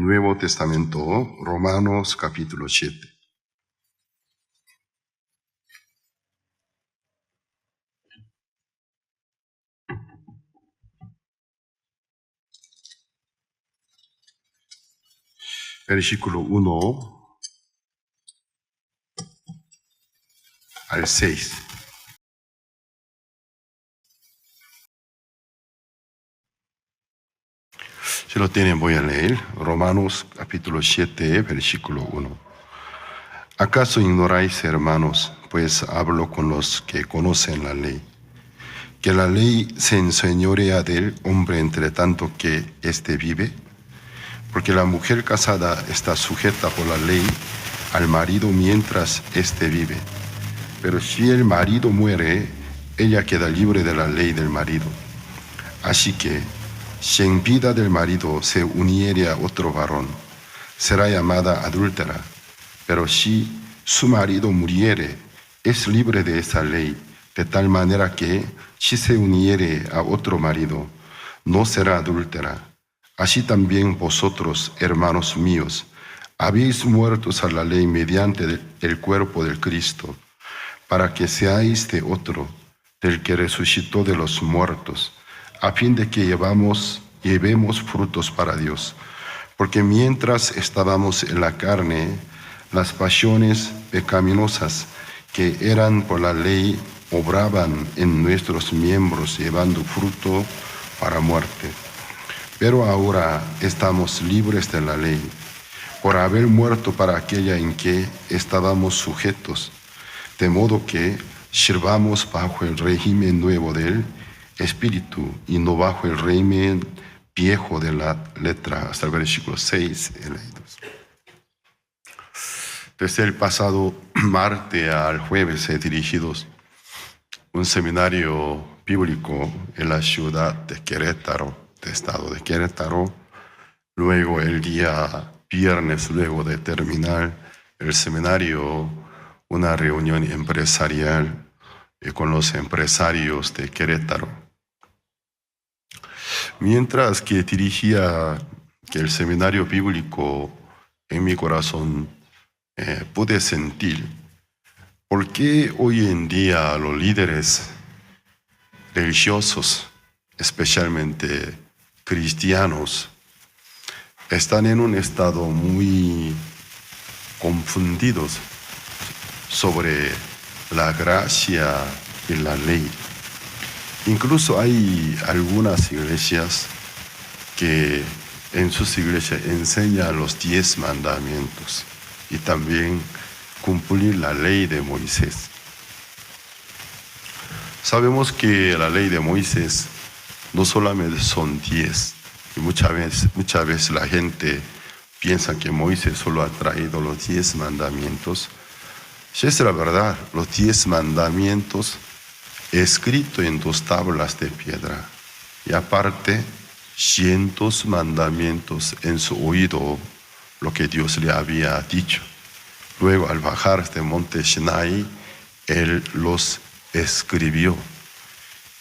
Nuevo Testamento, Romanos capítulo 7. Versículo 1 al 6. Si lo tienen, voy a leer. Romanos capítulo 7, versículo 1. ¿Acaso ignoráis, hermanos, pues hablo con los que conocen la ley, que la ley se enseñorea del hombre entre tanto que éste vive? Porque la mujer casada está sujeta por la ley al marido mientras éste vive. Pero si el marido muere, ella queda libre de la ley del marido. Así que, si en vida del marido se uniere a otro varón, será llamada adúltera. Pero si su marido muriere, es libre de esa ley, de tal manera que, si se uniere a otro marido, no será adúltera. Así también vosotros, hermanos míos, habéis muertos a la ley mediante el cuerpo del Cristo, para que seáis de otro, del que resucitó de los muertos, a fin de que llevemos frutos para Dios. Porque mientras estábamos en la carne, las pasiones pecaminosas que eran por la ley obraban en nuestros miembros, llevando fruto para muerte. Pero ahora estamos libres de la ley, por haber muerto para aquella en que estábamos sujetos, de modo que sirvamos bajo el régimen nuevo del Espíritu y no bajo el régimen viejo de la letra, hasta el versículo 6 he leído. Desde el pasado martes al jueves he dirigido un seminario bíblico en la ciudad de Querétaro, de estado de Querétaro. Luego el día viernes, luego de terminar el seminario, una reunión empresarial con los empresarios de Querétaro. Mientras que dirigía el seminario bíblico, en mi corazón pude sentir por qué hoy en día los líderes religiosos, especialmente cristianos, están en un estado muy confundidos sobre la gracia y la ley. Incluso hay algunas iglesias que en sus iglesias enseñan los 10 mandamientos y también cumplir la ley de Moisés. Sabemos que la ley de Moisés no solamente son 10, y muchas veces la gente piensa que Moisés solo ha traído los 10 mandamientos. Si es la verdad, los 10 mandamientos escritos en 2 tablas de piedra, y aparte cientos mandamientos en su oído, lo que Dios le había dicho. Luego, al bajar del monte Sinai, Él los escribió.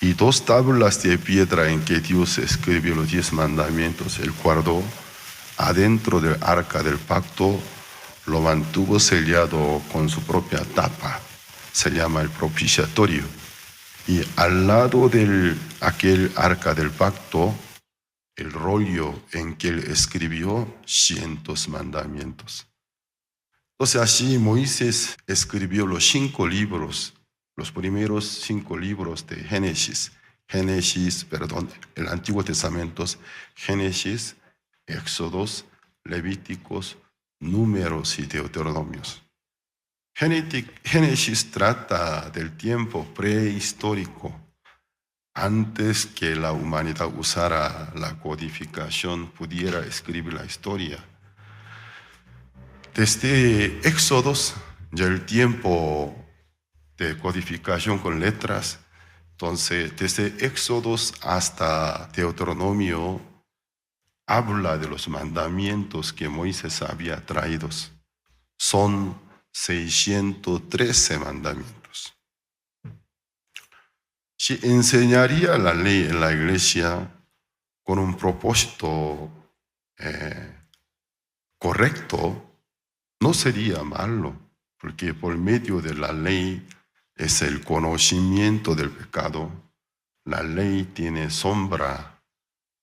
Y 2 tablas de piedra en que Dios escribió los 10 mandamientos, Él guardó adentro del arca del pacto, lo mantuvo sellado con su propia tapa, se llama el propiciatorio. Y al lado de aquel arca del pacto, el rollo en que Él escribió cientos mandamientos. Entonces así Moisés escribió los 5 libros, los primeros 5 libros de el Antiguo Testamento, Génesis, Éxodos, Levíticos, Números y Deuteronomios. Génesis trata del tiempo prehistórico, antes que la humanidad usara la codificación, pudiera escribir la historia. Desde Éxodos, ya el tiempo de codificación con letras, entonces desde Éxodos hasta Deuteronomio habla de los mandamientos que Moisés había traído. Son 613 mandamientos. Si enseñaría la ley en la iglesia con un propósito correcto, no sería malo, porque por medio de la ley es el conocimiento del pecado. La ley tiene sombra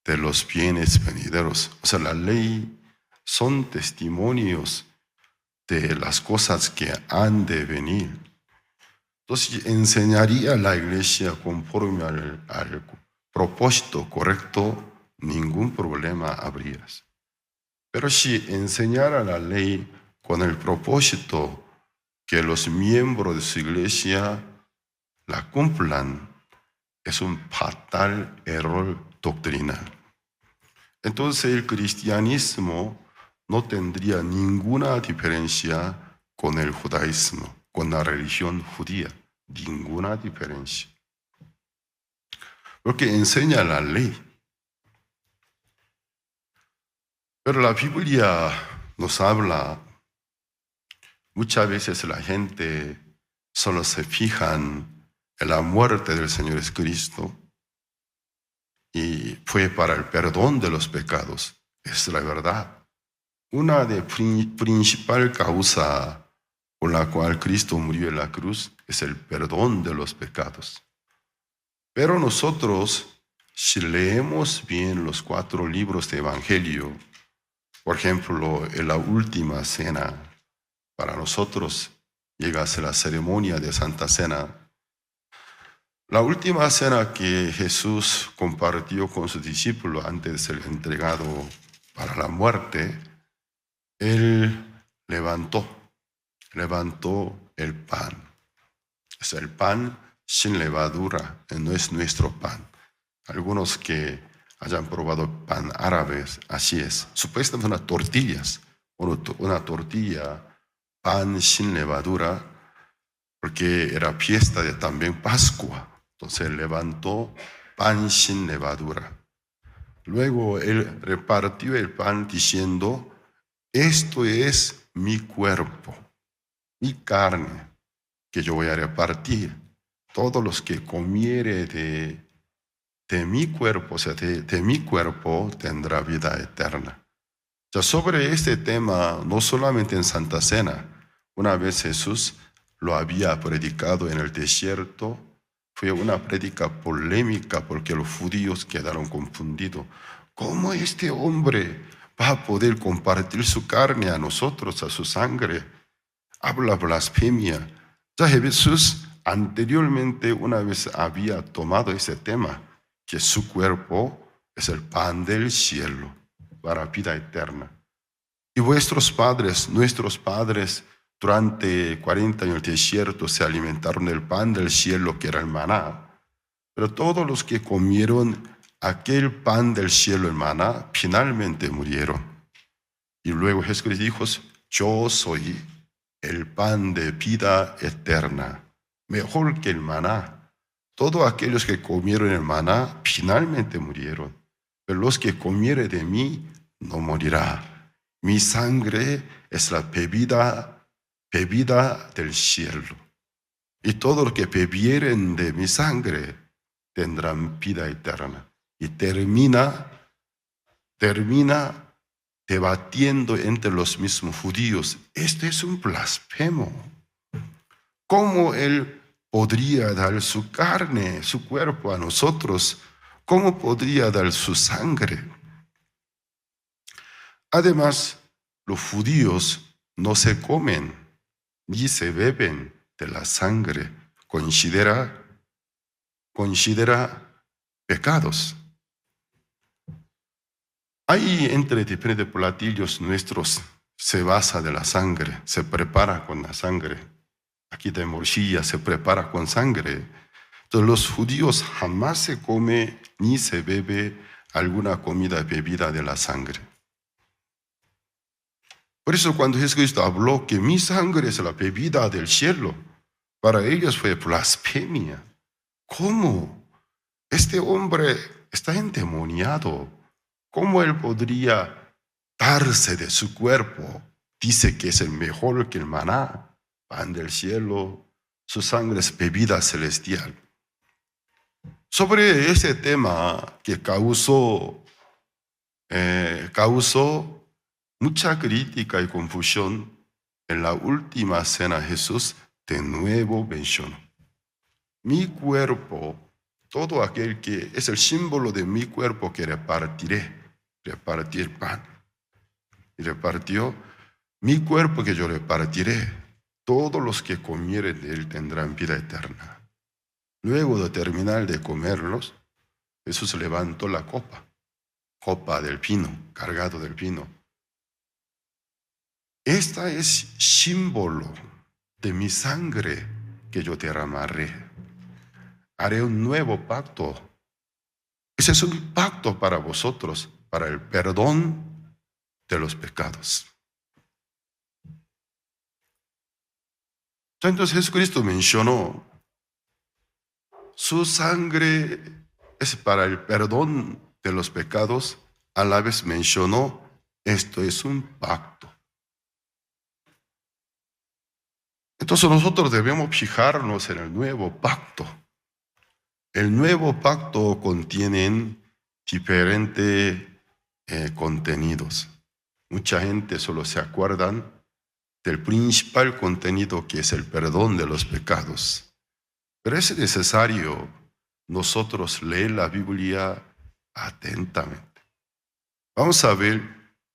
de los bienes venideros. O sea, la ley son testimonios de las cosas que han de venir. Entonces, enseñaría a la iglesia conforme al propósito correcto, ningún problema habría. Pero si enseñara la ley con el propósito que los miembros de su iglesia la cumplan, es un fatal error doctrinal. Entonces el cristianismo no tendría ninguna diferencia con el judaísmo, con la religión judía, ninguna diferencia. Porque enseña la ley. Pero la Biblia nos habla, muchas veces la gente solo se fija en la muerte del Señor Jesucristo y fue para el perdón de los pecados. Es la verdad. Una de principal causa por la cual Cristo murió en la cruz es el perdón de los pecados. Pero nosotros, si leemos bien los 4 libros de Evangelio, por ejemplo, en la última cena, para nosotros llega a ser la ceremonia de Santa Cena. La última cena que Jesús compartió con sus discípulos antes de ser entregado para la muerte, Él levantó el pan. Es el pan sin levadura, no es nuestro pan. Algunos que hayan probado pan árabe, así es. Supuestamente una tortilla, pan sin levadura, porque era fiesta de también Pascua. Entonces levantó pan sin levadura. Luego él repartió el pan diciendo, esto es mi cuerpo, mi carne, que yo voy a repartir. Todos los que comiere de mi cuerpo, o sea, de mi cuerpo tendrá vida eterna. Ya sobre este tema, no solamente en Santa Cena, una vez Jesús lo había predicado en el desierto, fue una prédica polémica porque los judíos quedaron confundidos. ¿Cómo este hombre va a poder compartir su carne a nosotros, a su sangre? Habla blasfemia. Ya Jesús anteriormente una vez había tomado ese tema, que su cuerpo es el pan del cielo para vida eterna. Y nuestros padres, durante 40 años del desierto se alimentaron del pan del cielo que era el maná. Pero todos los que comieron aquel pan del cielo, el maná, finalmente murieron. Y luego Jesús dijo, yo soy el pan de vida eterna, mejor que el maná. Todos aquellos que comieron el maná finalmente murieron, pero los que comieren de mí no morirá. Mi sangre es la bebida del cielo. Y todos los que bebieren de mi sangre tendrán vida eterna. Y termina debatiendo entre los mismos judíos. Este es un blasfemo. ¿Cómo él podría dar su carne, su cuerpo a nosotros? ¿Cómo podría dar su sangre? Además, los judíos no se comen ni se beben de la sangre. Considera pecados. Hay entre diferentes platillos nuestros, se basa de la sangre, se prepara con la sangre. Aquí de morcilla se prepara con sangre. Entonces los judíos jamás se come ni se bebe alguna comida bebida de la sangre. Por eso cuando Jesucristo habló que mi sangre es la bebida del cielo, para ellos fue blasfemia. ¿Cómo? Este hombre está endemoniado. ¿Cómo él podría darse de su cuerpo? Dice que es el mejor que el maná, pan del cielo, su sangre es bebida celestial. Sobre ese tema que causó mucha crítica y confusión, en la última cena Jesús de nuevo mencionó: mi cuerpo, todo aquel que es el símbolo de mi cuerpo que repartir pan. Y repartió: mi cuerpo que yo repartiré, todos los que comieren de él tendrán vida eterna. Luego de terminar de comerlos, Jesús levantó la copa del vino, cargado del vino. Esta es símbolo de mi sangre que yo derramaré. Haré un nuevo pacto. Ese es un pacto para vosotros, para el perdón de los pecados. Entonces Jesucristo mencionó: su sangre es para el perdón de los pecados. A la vez mencionó: esto es un pacto. Entonces nosotros debemos fijarnos en el nuevo pacto. El nuevo pacto contiene diferentes contenidos. Mucha gente solo se acuerdan del principal contenido, que es el perdón de los pecados. Pero es necesario nosotros leer la Biblia atentamente. Vamos a ver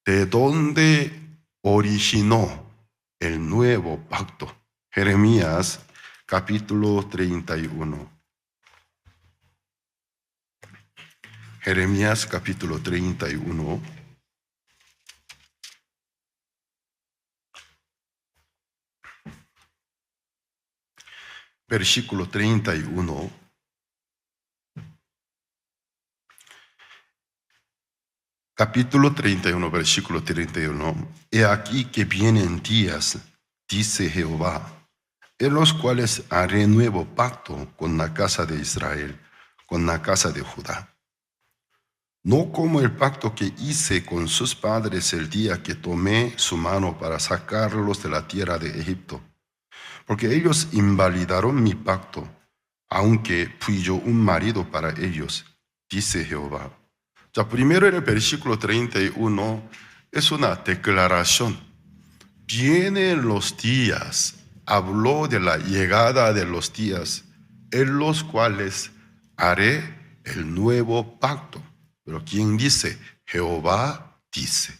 de dónde originó el nuevo pacto. Jeremías capítulo 31. Jeremías capítulo 31. Versículo 31. Capítulo 31, versículo 31. He aquí que vienen días, dice Jehová, en los cuales haré nuevo pacto con la casa de Israel, con la casa de Judá. No como el pacto que hice con sus padres el día que tomé su mano para sacarlos de la tierra de Egipto, porque ellos invalidaron mi pacto, aunque fui yo un marido para ellos, dice Jehová. Ya, primero en el versículo 31 es una declaración. Vienen los días, habló de la llegada de los días, en los cuales haré el nuevo pacto. Pero ¿quién dice? Jehová dice.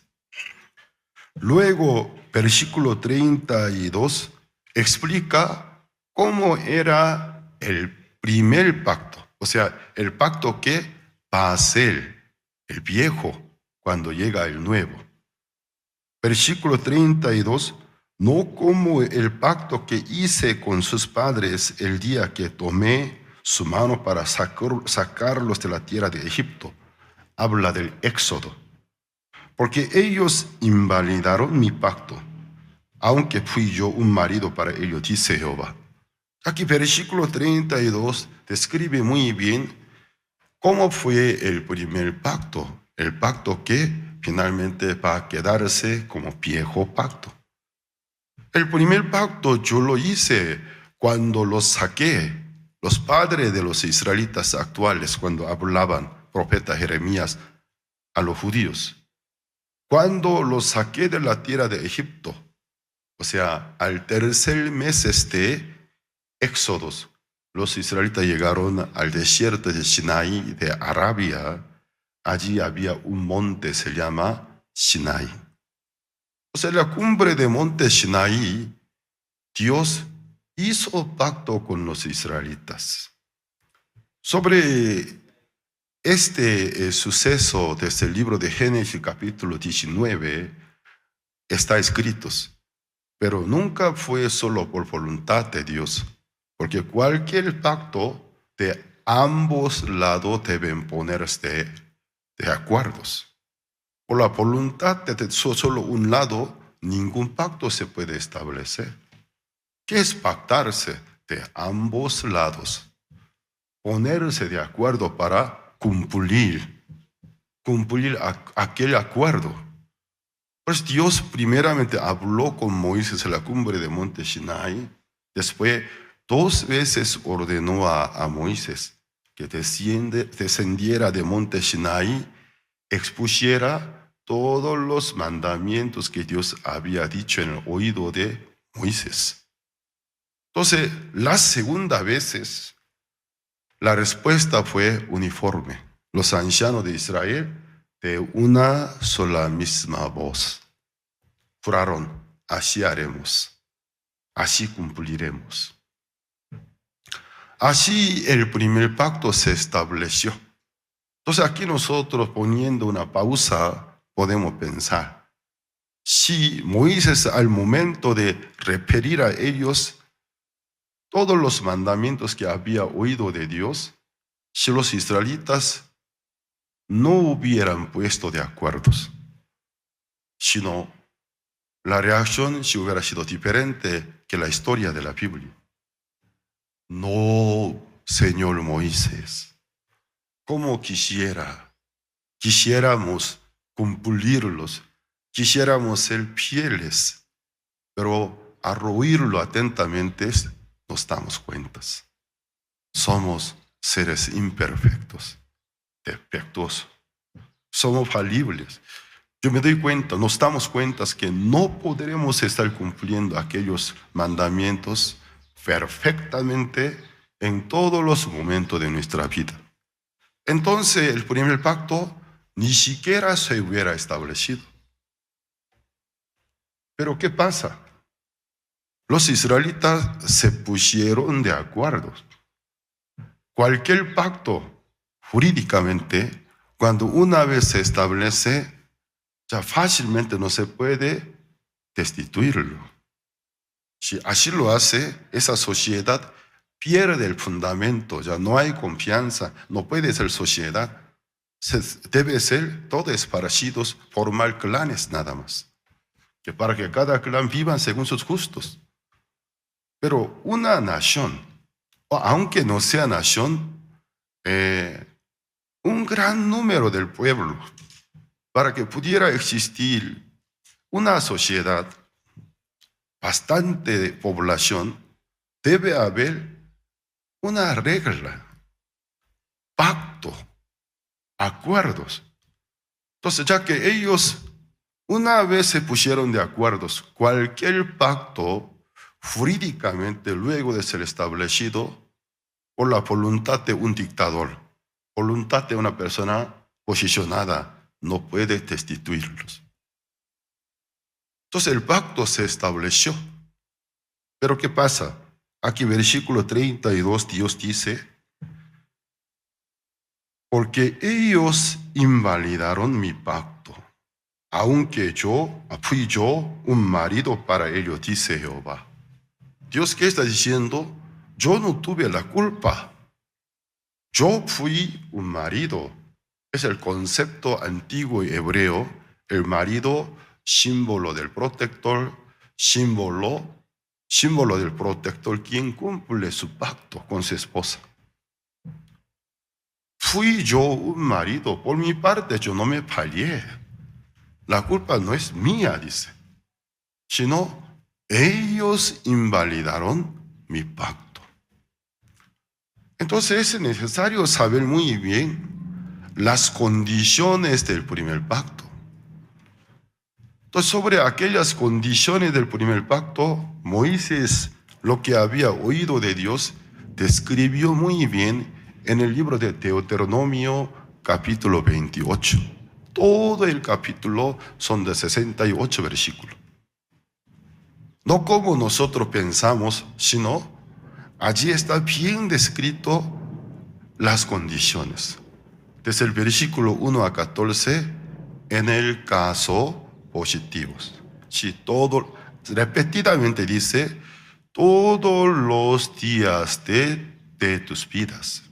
Luego, versículo 32 explica cómo era el primer pacto, o sea, el pacto que va a ser el viejo cuando llega el nuevo. Versículo 32, no como el pacto que hice con sus padres el día que tomé su mano para sacarlos de la tierra de Egipto. Habla del éxodo. Porque ellos invalidaron mi pacto, aunque fui yo un marido para ellos, dice Jehová. Aquí versículo 32 describe muy bien cómo fue el primer pacto, el pacto que finalmente va a quedarse como viejo pacto. El primer pacto yo lo hice cuando los saqué, los padres de los israelitas actuales, cuando hablaban, profeta Jeremías, a los judíos. Cuando los saqué de la tierra de Egipto, o sea, al tercer mes de Éxodos, los israelitas llegaron al desierto de Sinaí de Arabia. Allí había un monte, se llama Sinaí. O sea, en la cumbre de monte Sinaí, Dios hizo pacto con los israelitas. Sobre este suceso, desde el libro de Génesis capítulo 19, está escrito, pero nunca fue solo por voluntad de Dios, porque cualquier pacto de ambos lados deben ponerse de acuerdos. Por la voluntad de solo un lado, ningún pacto se puede establecer. ¿Qué es pactarse? De ambos lados. Ponerse de acuerdo para cumplir aquel acuerdo. Pues Dios primeramente habló con Moisés en la cumbre de monte Sinai. Después 2 veces ordenó a Moisés que descendiera de monte Sinai, expusiera todos los mandamientos que Dios había dicho en el oído de Moisés. Entonces, las segunda veces, la respuesta fue uniforme. Los ancianos de Israel, de una sola misma voz, juraron: así haremos, así cumpliremos. Así el primer pacto se estableció. Entonces aquí nosotros, poniendo una pausa, podemos pensar, si Moisés, al momento de referir a ellos todos los mandamientos que había oído de Dios, si los israelitas no hubieran puesto de acuerdo, sino la reacción si hubiera sido diferente que la historia de la Biblia. No, Señor Moisés, como quisiéramos cumplirlos, quisiéramos ser fieles, pero al oírlo atentamente nos damos cuenta. Somos seres imperfectos, defectuosos, somos falibles. Yo me doy cuenta, nos damos cuenta que no podremos estar cumpliendo aquellos mandamientos perfectamente en todos los momentos de nuestra vida. Entonces el primer pacto ni siquiera se hubiera establecido. Pero ¿qué pasa? Los israelitas se pusieron de acuerdo. Cualquier pacto, jurídicamente, cuando una vez se establece, ya fácilmente no se puede destituirlo. Si así lo hace, esa sociedad pierde el fundamento, ya no hay confianza, no puede ser sociedad. Debe ser todos parecidos, formar clanes nada más, que para que cada clan viva según sus gustos. Pero una nación, aunque no sea nación, un gran número del pueblo, para que pudiera existir una sociedad, bastante población, debe haber una regla, pacto, acuerdos. Entonces, ya que ellos una vez se pusieron de acuerdo, cualquier pacto jurídicamente, luego de ser establecido por la voluntad de un dictador, voluntad de una persona posicionada, no puede destituirlos. Entonces el pacto se estableció. Pero ¿qué pasa? Aquí versículo 32 Dios dice: porque ellos invalidaron mi pacto, aunque fui yo un marido para ellos, dice Jehová. Dios, ¿qué está diciendo? Yo no tuve la culpa. Yo fui un marido. Es el concepto antiguo y hebreo. El marido, símbolo del protector, símbolo del protector, quien cumple su pacto con su esposa. Fui yo un marido. Por mi parte, yo no me fallé. La culpa no es mía, dice, sino ellos invalidaron mi pacto. Entonces es necesario saber muy bien las condiciones del primer pacto. Entonces, sobre aquellas condiciones del primer pacto, Moisés, lo que había oído de Dios, describió muy bien en el libro de Deuteronomio, capítulo 28. Todo el capítulo son de 68 versículos. No como nosotros pensamos, sino allí está bien descrito las condiciones. Desde el versículo 1 a 14, en el caso positivos. Si repetidamente dice, todos los días de tus vidas,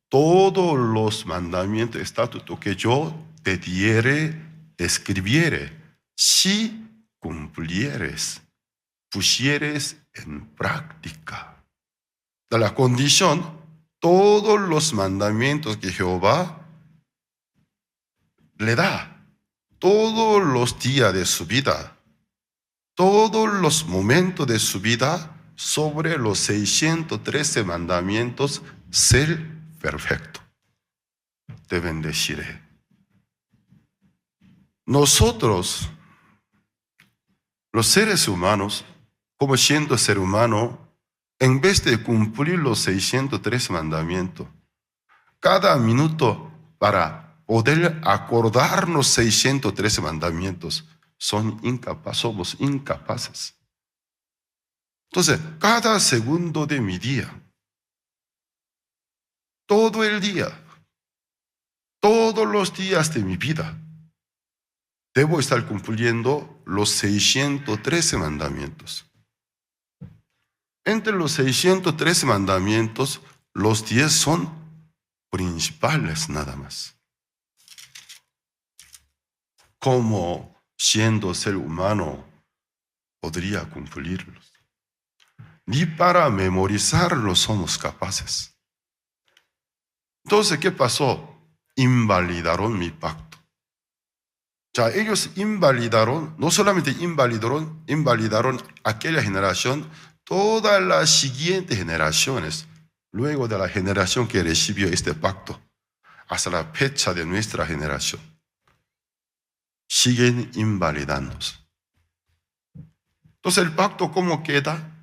todos los mandamientos, estatutos que yo te diere, escribiere, si cumplieres, pusieres en práctica. De la condición, todos los mandamientos que Jehová le da, todos los días de su vida, todos los momentos de su vida, sobre los 613 mandamientos, ser perfecto. Te bendeciré. Nosotros, los seres humanos, como siendo ser humano, en vez de cumplir los 603 mandamientos, cada minuto para poder acordarnos 613 mandamientos, somos incapaces. Entonces, cada segundo de mi día, todo el día, todos los días de mi vida, debo estar cumpliendo los 613 mandamientos. Entre los 613 mandamientos, los 10 son principales nada más. ¿Cómo siendo ser humano podría cumplirlos? Ni para memorizarlos somos capaces. Entonces, ¿qué pasó? Invalidaron mi pacto. Ya, ellos invalidaron, no solamente invalidaron aquella generación, todas las siguientes generaciones, luego de la generación que recibió este pacto, hasta la fecha de nuestra generación, siguen invalidándose. Entonces, ¿el pacto cómo queda?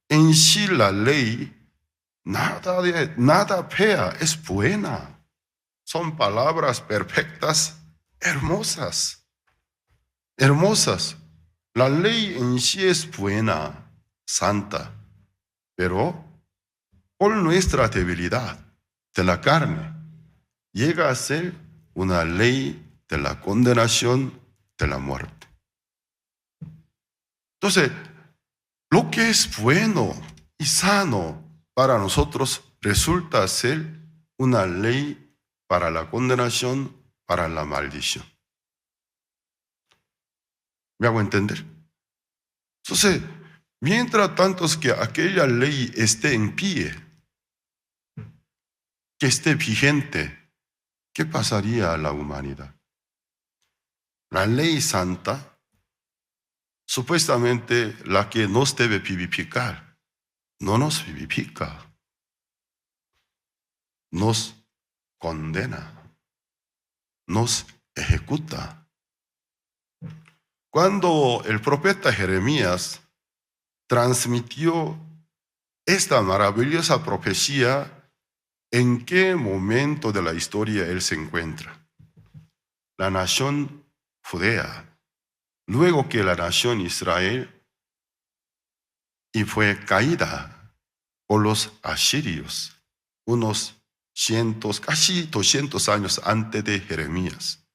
En sí la ley, nada fea, es buena. Son palabras perfectas, hermosas. La ley en sí es buena, santa, pero por nuestra debilidad de la carne, llega a ser una ley de la condenación, de la muerte. Entonces, lo que es bueno y sano para nosotros resulta ser una ley para la condenación, para la maldición. ¿Me hago entender? Entonces, mientras tanto que aquella ley esté en pie, que esté vigente, ¿qué pasaría a la humanidad? La ley santa, supuestamente la que nos debe vivificar, no nos vivifica, nos condena, nos ejecuta. Cuando el profeta Jeremías transmitió esta maravillosa profecía, ¿en qué momento de la historia él se encuentra? La nación judea, luego que la nación Israel y fue caída por los asirios, unos casi 200 años antes de Jeremías.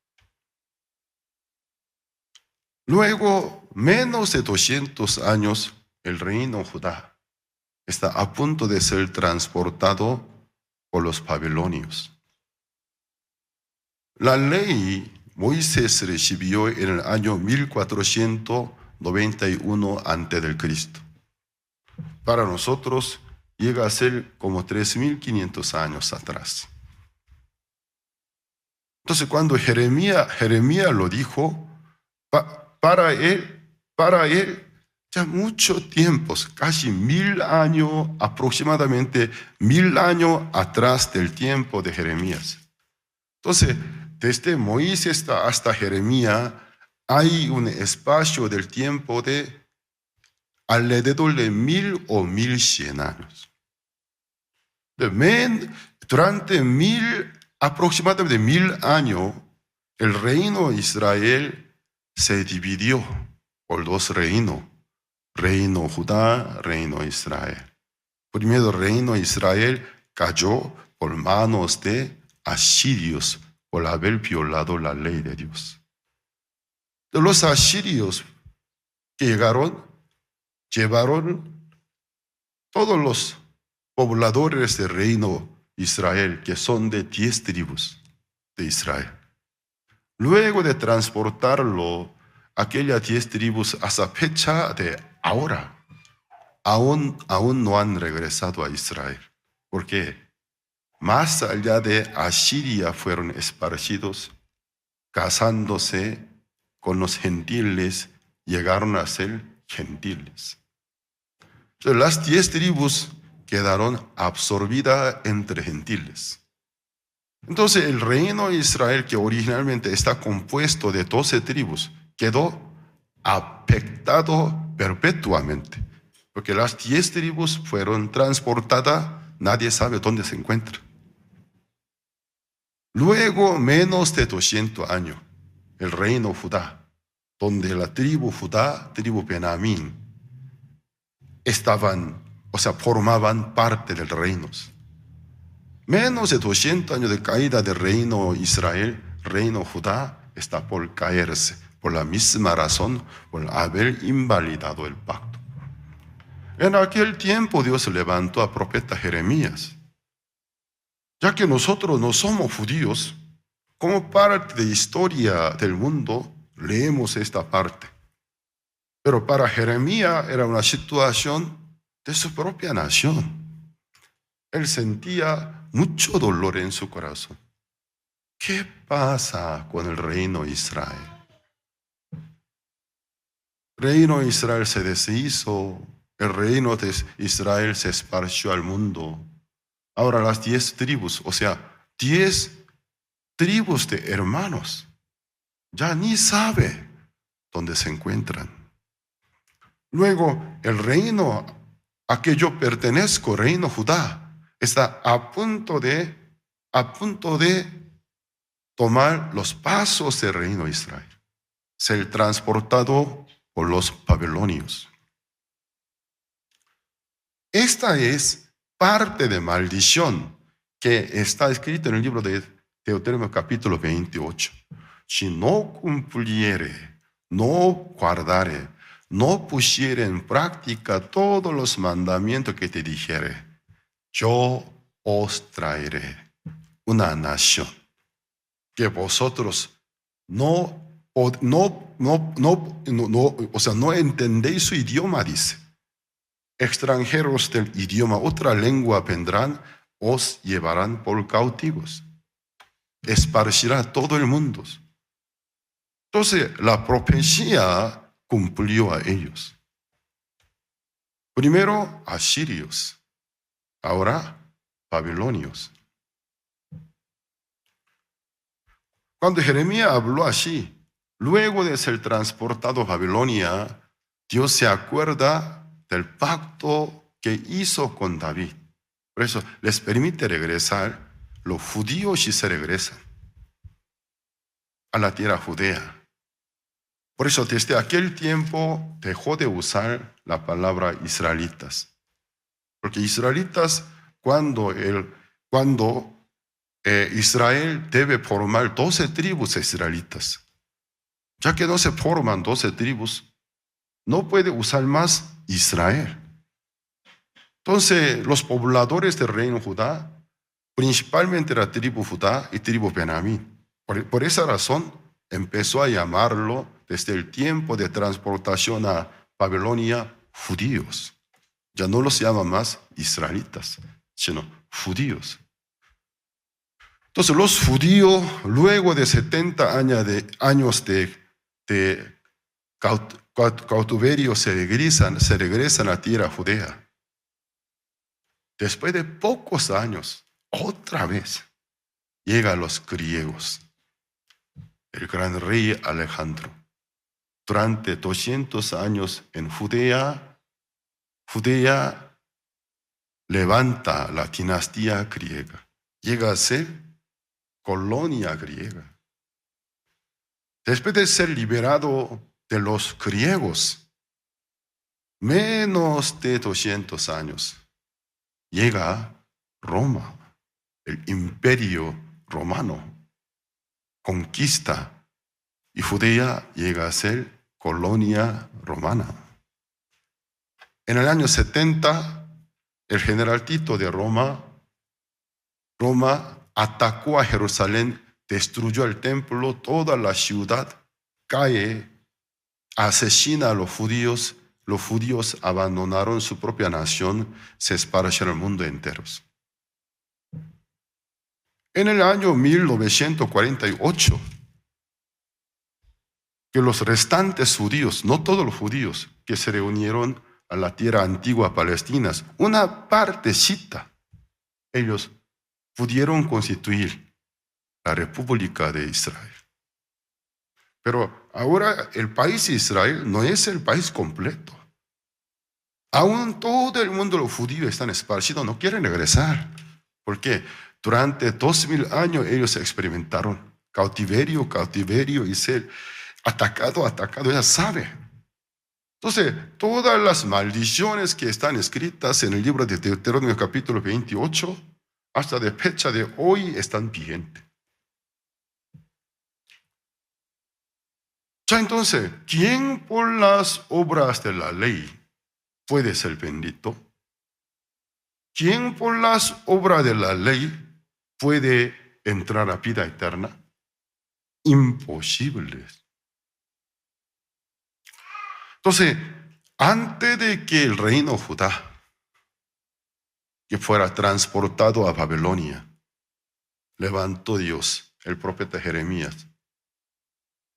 Luego, menos de 200 años, el reino Judá está a punto de ser transportado por los babilonios. La ley Moisés recibió en el año 1491 a.C. Para nosotros llega a ser como 3.500 años atrás. Entonces, cuando Jeremías lo dijo, para él, ya mucho tiempo, casi 1000 años, aproximadamente 1000 años atrás del tiempo de Jeremías. Entonces, desde Moisés hasta Jeremías, hay un espacio del tiempo de alrededor de 1000 o 1100 años. Durante aproximadamente 1000 años, el reino de Israel se dividió por dos reinos, reino Judá, reino Israel. Primero, el reino de Israel cayó por manos de asirios por haber violado la ley de Dios. Los asirios que llevaron todos los pobladores del reino de Israel, que son de 10 tribus de Israel. Luego de transportarlo, aquellas 10 tribus hasta fecha de ahora, aún no han regresado a Israel. ¿Por qué? Más allá de Asiria fueron esparcidos, casándose con los gentiles, llegaron a ser gentiles. Entonces, las 10 tribus quedaron absorbidas entre gentiles. Entonces el reino de Israel, que originalmente está compuesto de 12 tribus, quedó afectado perpetuamente, porque las 10 tribus fueron transportadas, nadie sabe dónde se encuentran. Luego, menos de 200 años, el reino Judá, donde la tribu Judá, tribu Benjamín, formaban parte del reino. Menos de 200 años de caída del reino Israel, reino Judá está por caerse, por la misma razón, por haber invalidado el pacto. En aquel tiempo Dios levantó al profeta Jeremías, ya que nosotros no somos judíos, como parte de historia del mundo, leemos esta parte. Pero para Jeremías era una situación de su propia nación. Él sentía mucho dolor en su corazón. ¿Qué pasa con el reino de Israel? El reino de Israel se deshizo, el reino de Israel se esparció al mundo. Ahora las 10 tribus, 10 tribus de hermanos, ya ni sabe dónde se encuentran. Luego, el reino a que yo pertenezco, reino Judá, está a punto de tomar los pasos del reino de Israel, ser transportado por los babilonios. Esta es parte de maldición que está escrito en el libro de Deuteronomio capítulo 28. Si no cumpliere, no guardare, no pusiere en práctica todos los mandamientos que te dijere, yo os traeré una nación que vosotros no entendéis su idioma, dice. Extranjeros del idioma, otra lengua vendrán, os llevarán por cautivos. Esparcirá todo el mundo. Entonces, la profecía cumplió a ellos. Primero, asirios. Ahora, babilonios. Cuando Jeremías habló así, luego de ser transportado a Babilonia, Dios se acuerda del pacto que hizo con David. Por eso les permite regresar. Los judíos sí se regresan a la tierra judea. Por eso desde aquel tiempo dejó de usar la palabra israelitas. Porque israelitas, cuando Israel debe formar 12 tribus israelitas. Ya que no se forman 12 tribus, no puede usar más Israel. Entonces, los pobladores del reino Judá, principalmente la tribu Judá y tribu Benjamín, por esa razón empezó a llamarlo desde el tiempo de transportación a Babilonia judíos. Ya no los llama más israelitas, sino judíos. Entonces los judíos, luego de 70 años de cautiverio, se regresan a tierra judea. Después de pocos años, otra vez, llegan los griegos, el gran rey Alejandro. Durante 200 años en Judea levanta la dinastía griega. Llega a ser colonia griega. Después de ser liberado de los griegos, menos de 200 años, llega Roma, el imperio romano, conquista, y Judea llega a ser colonia romana. En el año 70, el general Tito de Roma atacó a Jerusalén, destruyó el templo, toda la ciudad cae, asesina a los judíos. Los judíos abandonaron su propia nación, se esparcieron al mundo entero. En el año 1948, que los restantes judíos, no todos los judíos que se reunieron a la tierra antigua palestina, una partecita, ellos pudieron constituir la República de Israel. Pero ahora el país de Israel no es el país completo. Aún todo el mundo, los judíos, están esparcidos, no quieren regresar. Porque durante 2000 años ellos experimentaron cautiverio y ser atacado, ya sabe. Entonces, todas las maldiciones que están escritas en el libro de Deuteronomio capítulo 28, hasta de fecha de hoy, están vigentes. Ya entonces, ¿quién por las obras de la ley puede ser bendito? ¿Quién por las obras de la ley puede entrar a vida eterna? Imposible. Entonces, antes de que el reino Judá que fuera transportado a Babilonia, levantó Dios el profeta Jeremías,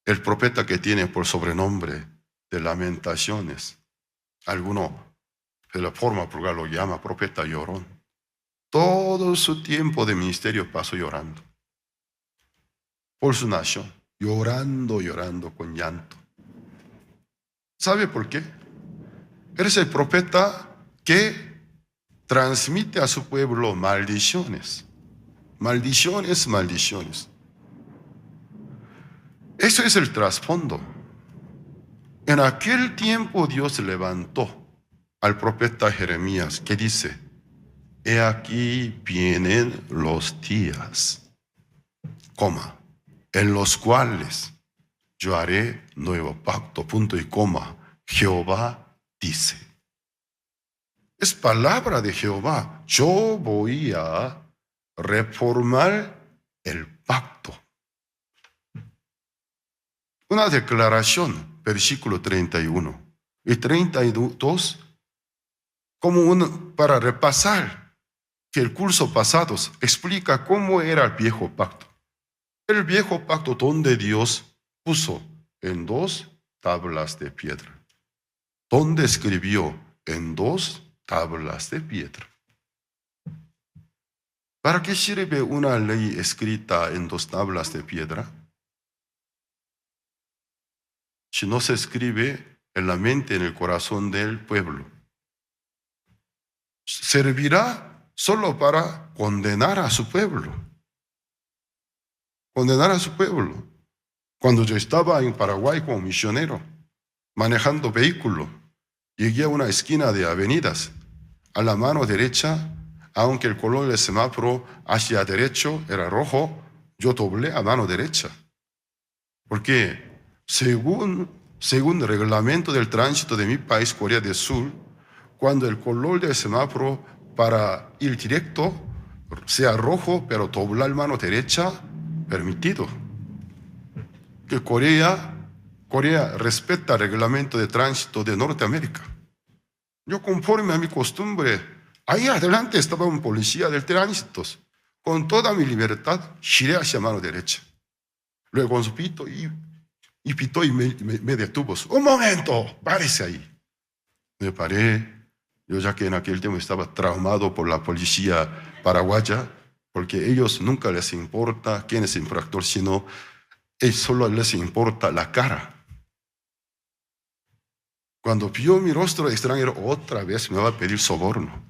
el profeta que tiene por sobrenombre de Lamentaciones. Alguno de la forma vulgar lo llama profeta llorón. Todo su tiempo de ministerio pasó llorando por su nación, llorando con llanto. ¿Sabe por qué? Eres el profeta que transmite a su pueblo maldiciones. Maldiciones. Eso es el trasfondo. En aquel tiempo Dios levantó al profeta Jeremías que dice: he aquí vienen los días, en los cuales yo haré nuevo pacto, punto y coma. Jehová dice. Es palabra de Jehová. Yo voy a reformar el pacto. Una declaración, versículo 31 y 32, para repasar que el curso pasado explica cómo era el viejo pacto. El viejo pacto donde Dios puso en 2 tablas de piedra. Donde escribió en 2 tablas de piedra. ¿Para qué sirve una ley escrita en 2 tablas de piedra? Si no se escribe en la mente, en el corazón del pueblo. Servirá solo para condenar a su pueblo. Cuando yo estaba en Paraguay como misionero, manejando vehículo, llegué a una esquina de avenidas. A la mano derecha, aunque el color del semáforo hacia derecho era rojo, yo doblé a mano derecha. Porque según el reglamento del tránsito de mi país, Corea del Sur, cuando el color del semáforo para ir directo sea rojo, pero doblar mano derecha, permitido. Que Corea respeta el reglamento de tránsito de Norteamérica. Yo, conforme a mi costumbre, ahí adelante estaba un policía del tránsito. Con toda mi libertad, giré hacia mano derecha. Luego con su pito y pitó y me detuvo. ¡Un momento! ¡Párese ahí! Me paré. Yo, ya que en aquel tiempo estaba traumado por la policía paraguaya, porque ellos nunca les importa quién es el infractor, sino solo les importa la cara. Cuando vio mi rostro extranjero, otra vez me va a pedir soborno.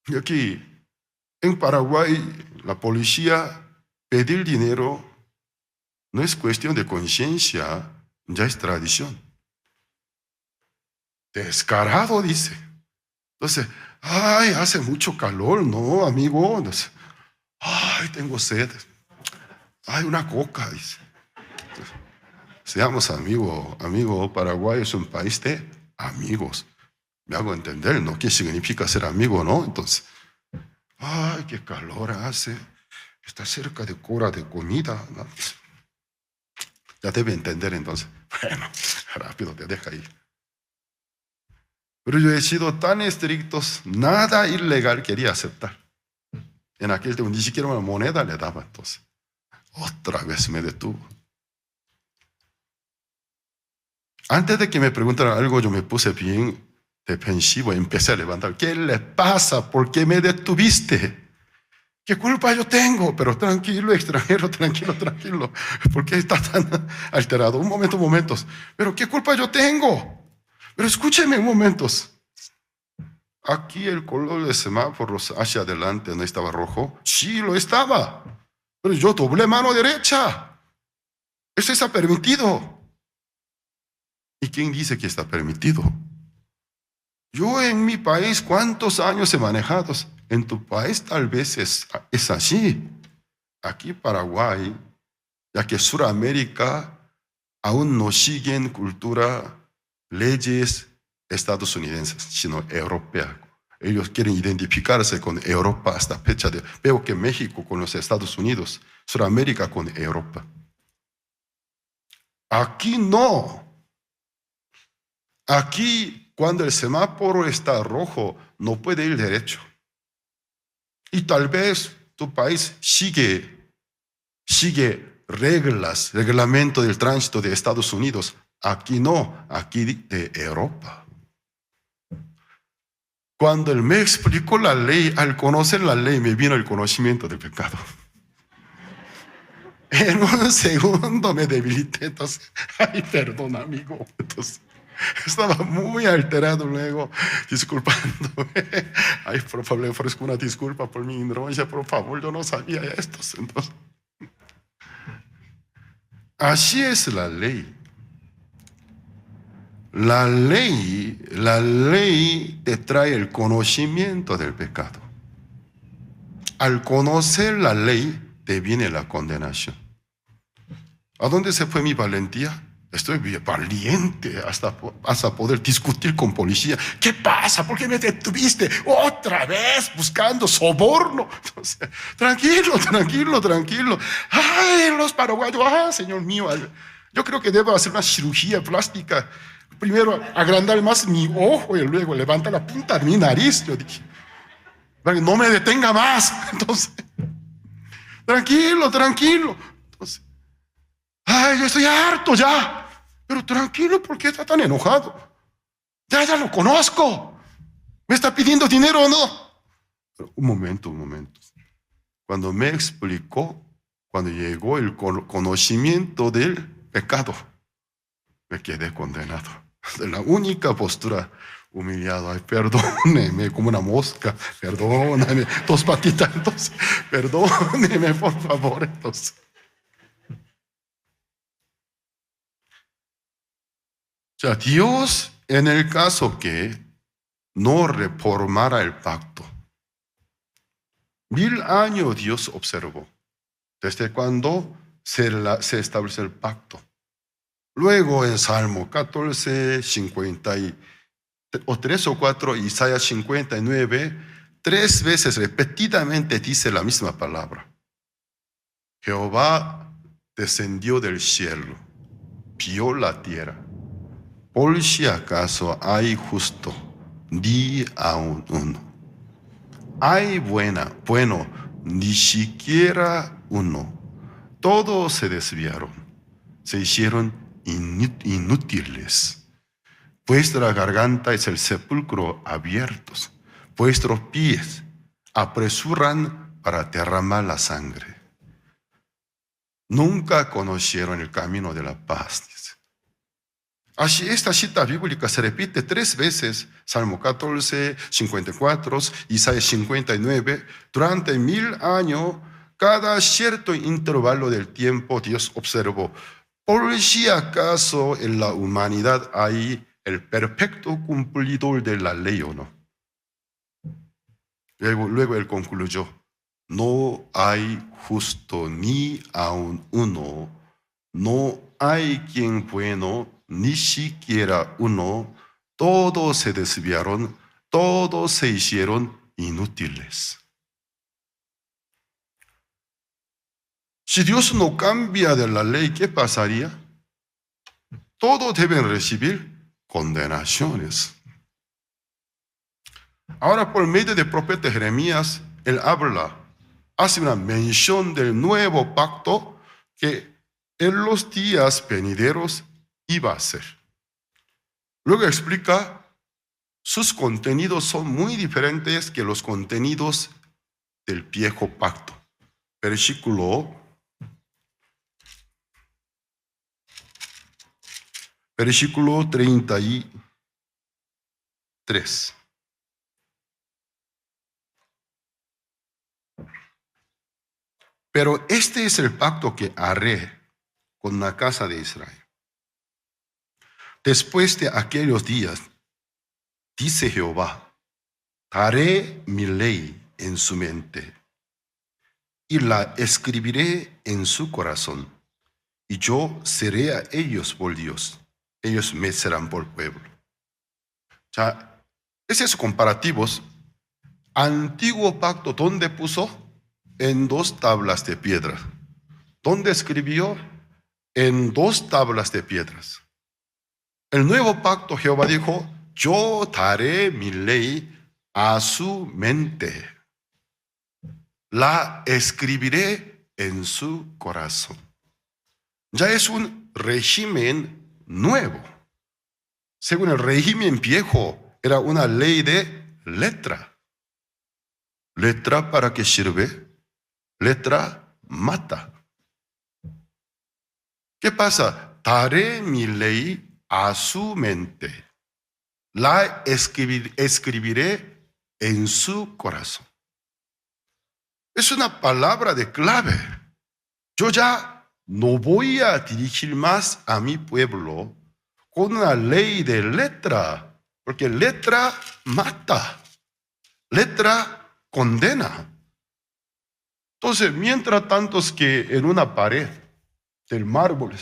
Y aquí, en Paraguay, la policía pedir dinero no es cuestión de conciencia, ya es tradición. Descarado, dice. Entonces, ay, hace mucho calor, ¿no, amigo? Entonces, ay, tengo sed. Ay, una coca, dice. Entonces, seamos amigos. Paraguay es un país de amigos. Me hago entender, ¿no? ¿Qué significa ser amigo, no? Entonces, ay, qué calor hace. Está cerca de hora de comida, ¿no? Ya debe entender entonces. Bueno, rápido, te deja ir. Pero yo he sido tan estricto, nada ilegal quería aceptar. En aquel tiempo ni siquiera una moneda le daba entonces. Otra vez me detuvo. Antes de que me preguntaran algo, yo me puse bien defensivo y empecé a levantar. ¿Qué le pasa? ¿Por qué me detuviste? ¿Qué culpa yo tengo? Pero tranquilo, extranjero, tranquilo, tranquilo. ¿Por qué está tan alterado? Un momento, momentos. Pero ¿qué culpa yo tengo? Pero escúcheme un momentos. Aquí el color de semáforos hacia adelante no estaba rojo. Sí, lo estaba. Pero yo doblé mano derecha. Eso está permitido. ¿Y quién dice que está permitido? Yo en mi país, ¿cuántos años he manejado? En tu país tal vez es así. Aquí Paraguay, ya que Sudamérica aún no siguen cultura, leyes estadounidenses, sino europeas. Ellos quieren identificarse con Europa hasta fecha de... Veo que México con los Estados Unidos, Sudamérica con Europa. Aquí no. Aquí, cuando el semáforo está rojo, no puede ir derecho. Y tal vez tu país sigue reglas, reglamento del tránsito de Estados Unidos. Aquí no, aquí de Europa. Cuando él me explicó la ley, al conocer la ley me vino el conocimiento del pecado. En un segundo me debilité, entonces, ay, perdón, amigo. Entonces, estaba muy alterado luego, disculpándome. Ay, por favor, le ofrezco una disculpa por mi ignorancia, por favor, yo no sabía esto. Entonces, así es la ley. La ley te trae el conocimiento del pecado. Al conocer la ley, te viene la condenación. ¿A dónde se fue mi valentía? Estoy bien valiente hasta poder discutir con policía. ¿Qué pasa? ¿Por qué me detuviste? Otra vez buscando soborno. Entonces, tranquilo. Ay, los paraguayos, señor mío, yo creo que debo hacer una cirugía plástica. Primero agrandar más mi ojo y luego levantar la punta de mi nariz. Yo dije, para que no me detenga más. Entonces, tranquilo. Entonces, ay, yo estoy harto ya. Pero tranquilo, ¿por qué está tan enojado? Ya lo conozco. ¿Me está pidiendo dinero o no? Pero un momento. Cuando me explicó, cuando llegó el conocimiento del pecado, me quedé condenado. De la única postura, humillado. Ay, perdóneme, como una mosca. Perdóname, dos patitas, entonces. Perdóneme, por favor, entonces. O sea, Dios, en el caso que no reformara el pacto, 1000 años Dios observó, desde cuando se estableció el pacto. Luego en Salmo 14, 3 o 4, Isaías 59, 3 veces repetidamente dice la misma palabra. Jehová descendió del cielo, vio la tierra. Por si acaso hay justo, ni aun uno. Hay bueno, ni siquiera uno. Todos se desviaron, se hicieron inútiles. Vuestra garganta es el sepulcro abierto. Vuestros pies apresuran para derramar la sangre. Nunca conocieron el camino de la paz. Así, esta cita bíblica se repite 3 veces, Salmo 14, 54, Isaías 59. Durante 1000 años, cada cierto intervalo del tiempo, Dios observó, por si acaso en la humanidad hay el perfecto cumplidor de la ley o no. Luego él concluyó, no hay justo ni aun uno, no hay quien bueno, ni siquiera uno, todos se desviaron, todos se hicieron inútiles. Si Dios no cambia de la ley, ¿qué pasaría? Todos deben recibir condenaciones. Ahora, por medio del profeta Jeremías, él hace una mención del nuevo pacto que en los días venideros iba a ser. Luego explica, sus contenidos son muy diferentes que los contenidos del viejo pacto. Versículo 33. Pero este es el pacto que haré con la casa de Israel. Después de aquellos días, dice Jehová, daré mi ley en su mente y la escribiré en su corazón, y yo seré a ellos por Dios, ellos me serán por pueblo. Ya, esos comparativos, antiguo pacto, ¿dónde puso? En 2 tablas de piedra. ¿Dónde escribió? En 2 tablas de piedras. El nuevo pacto, Jehová dijo, yo daré mi ley a su mente. La escribiré en su corazón. Ya es un régimen nuevo. Según el régimen viejo, era una ley de letra. ¿Letra para qué sirve? Letra mata. ¿Qué pasa? Daré mi ley a su mente. La escribiré en su corazón. Es una palabra de clave. Yo ya no voy a dirigir más a mi pueblo con una ley de letra, porque letra mata, letra condena. Entonces, mientras tantos que en una pared del mármol,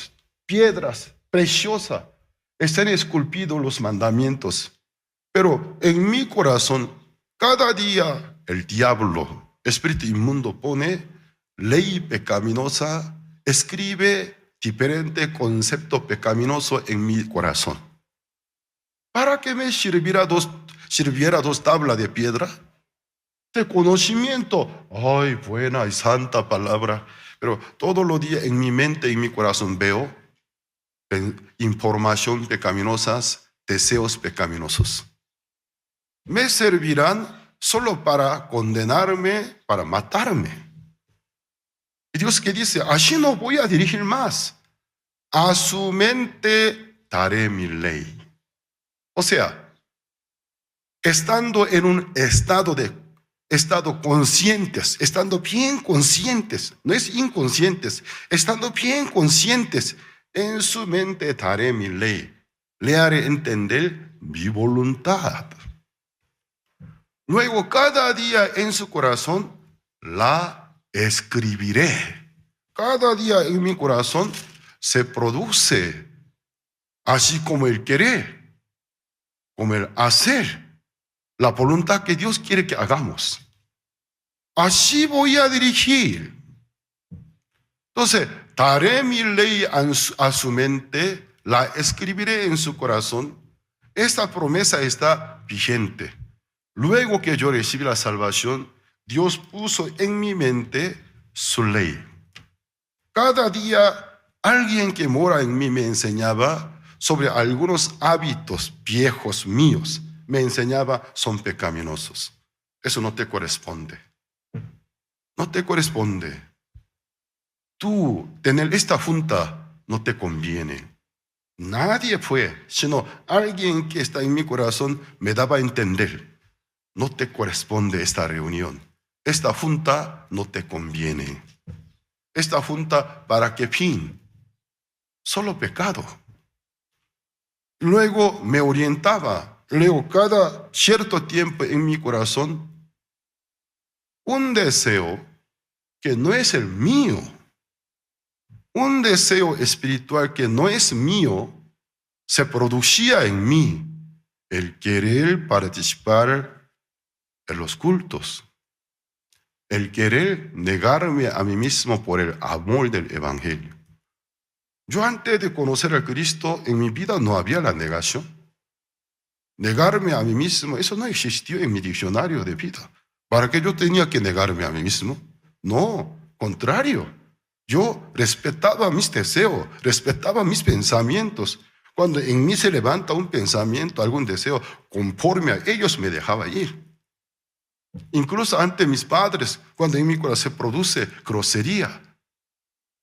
piedras preciosas, están esculpidos los mandamientos, pero en mi corazón, cada día el diablo, espíritu inmundo, pone ley pecaminosa, escribe diferente concepto pecaminoso en mi corazón. ¿Para qué me sirviera 2 tablas de piedra? De conocimiento, ay, buena y santa palabra, pero todos los días en mi mente y en mi corazón veo información pecaminosas, deseos pecaminosos. Me servirán solo para condenarme, para matarme. Y Dios que dice, así no voy a dirigir más. A su mente daré mi ley. O sea, estando en un estado conscientes, estando bien conscientes, no es inconscientes, estando bien conscientes, en su mente daré mi ley, le haré entender mi voluntad. Luego cada día en su corazón la escribiré. Cada día en mi corazón se produce, así como el querer, como el hacer, la voluntad que Dios quiere que hagamos. Así voy a dirigir. Entonces, daré mi ley a su mente, la escribiré en su corazón. Esta promesa está vigente. Luego que yo recibí la salvación, Dios puso en mi mente su ley. Cada día alguien que mora en mí me enseñaba sobre algunos hábitos viejos míos. Me enseñaba, son pecaminosos. Eso no te corresponde. No te corresponde. Tú, tener esta junta no te conviene. Nadie fue, sino alguien que está en mi corazón me daba a entender. No te corresponde esta reunión. Esta junta no te conviene. Esta junta, ¿para qué fin? Solo pecado. Luego me orientaba. Luego cada cierto tiempo en mi corazón, un deseo que no es el mío, un deseo espiritual que no es mío, se producía en mí, el querer participar en los cultos, el querer negarme a mí mismo por el amor del Evangelio. Yo antes de conocer a Cristo, en mi vida no había la negación. Negarme a mí mismo, eso no existió en mi diccionario de vida. ¿Para qué yo tenía que negarme a mí mismo? No, contrario. Yo respetaba mis deseos, respetaba mis pensamientos. Cuando en mí se levanta un pensamiento, algún deseo, conforme a ellos me dejaba ir. Incluso ante mis padres, cuando en mi corazón se produce grosería,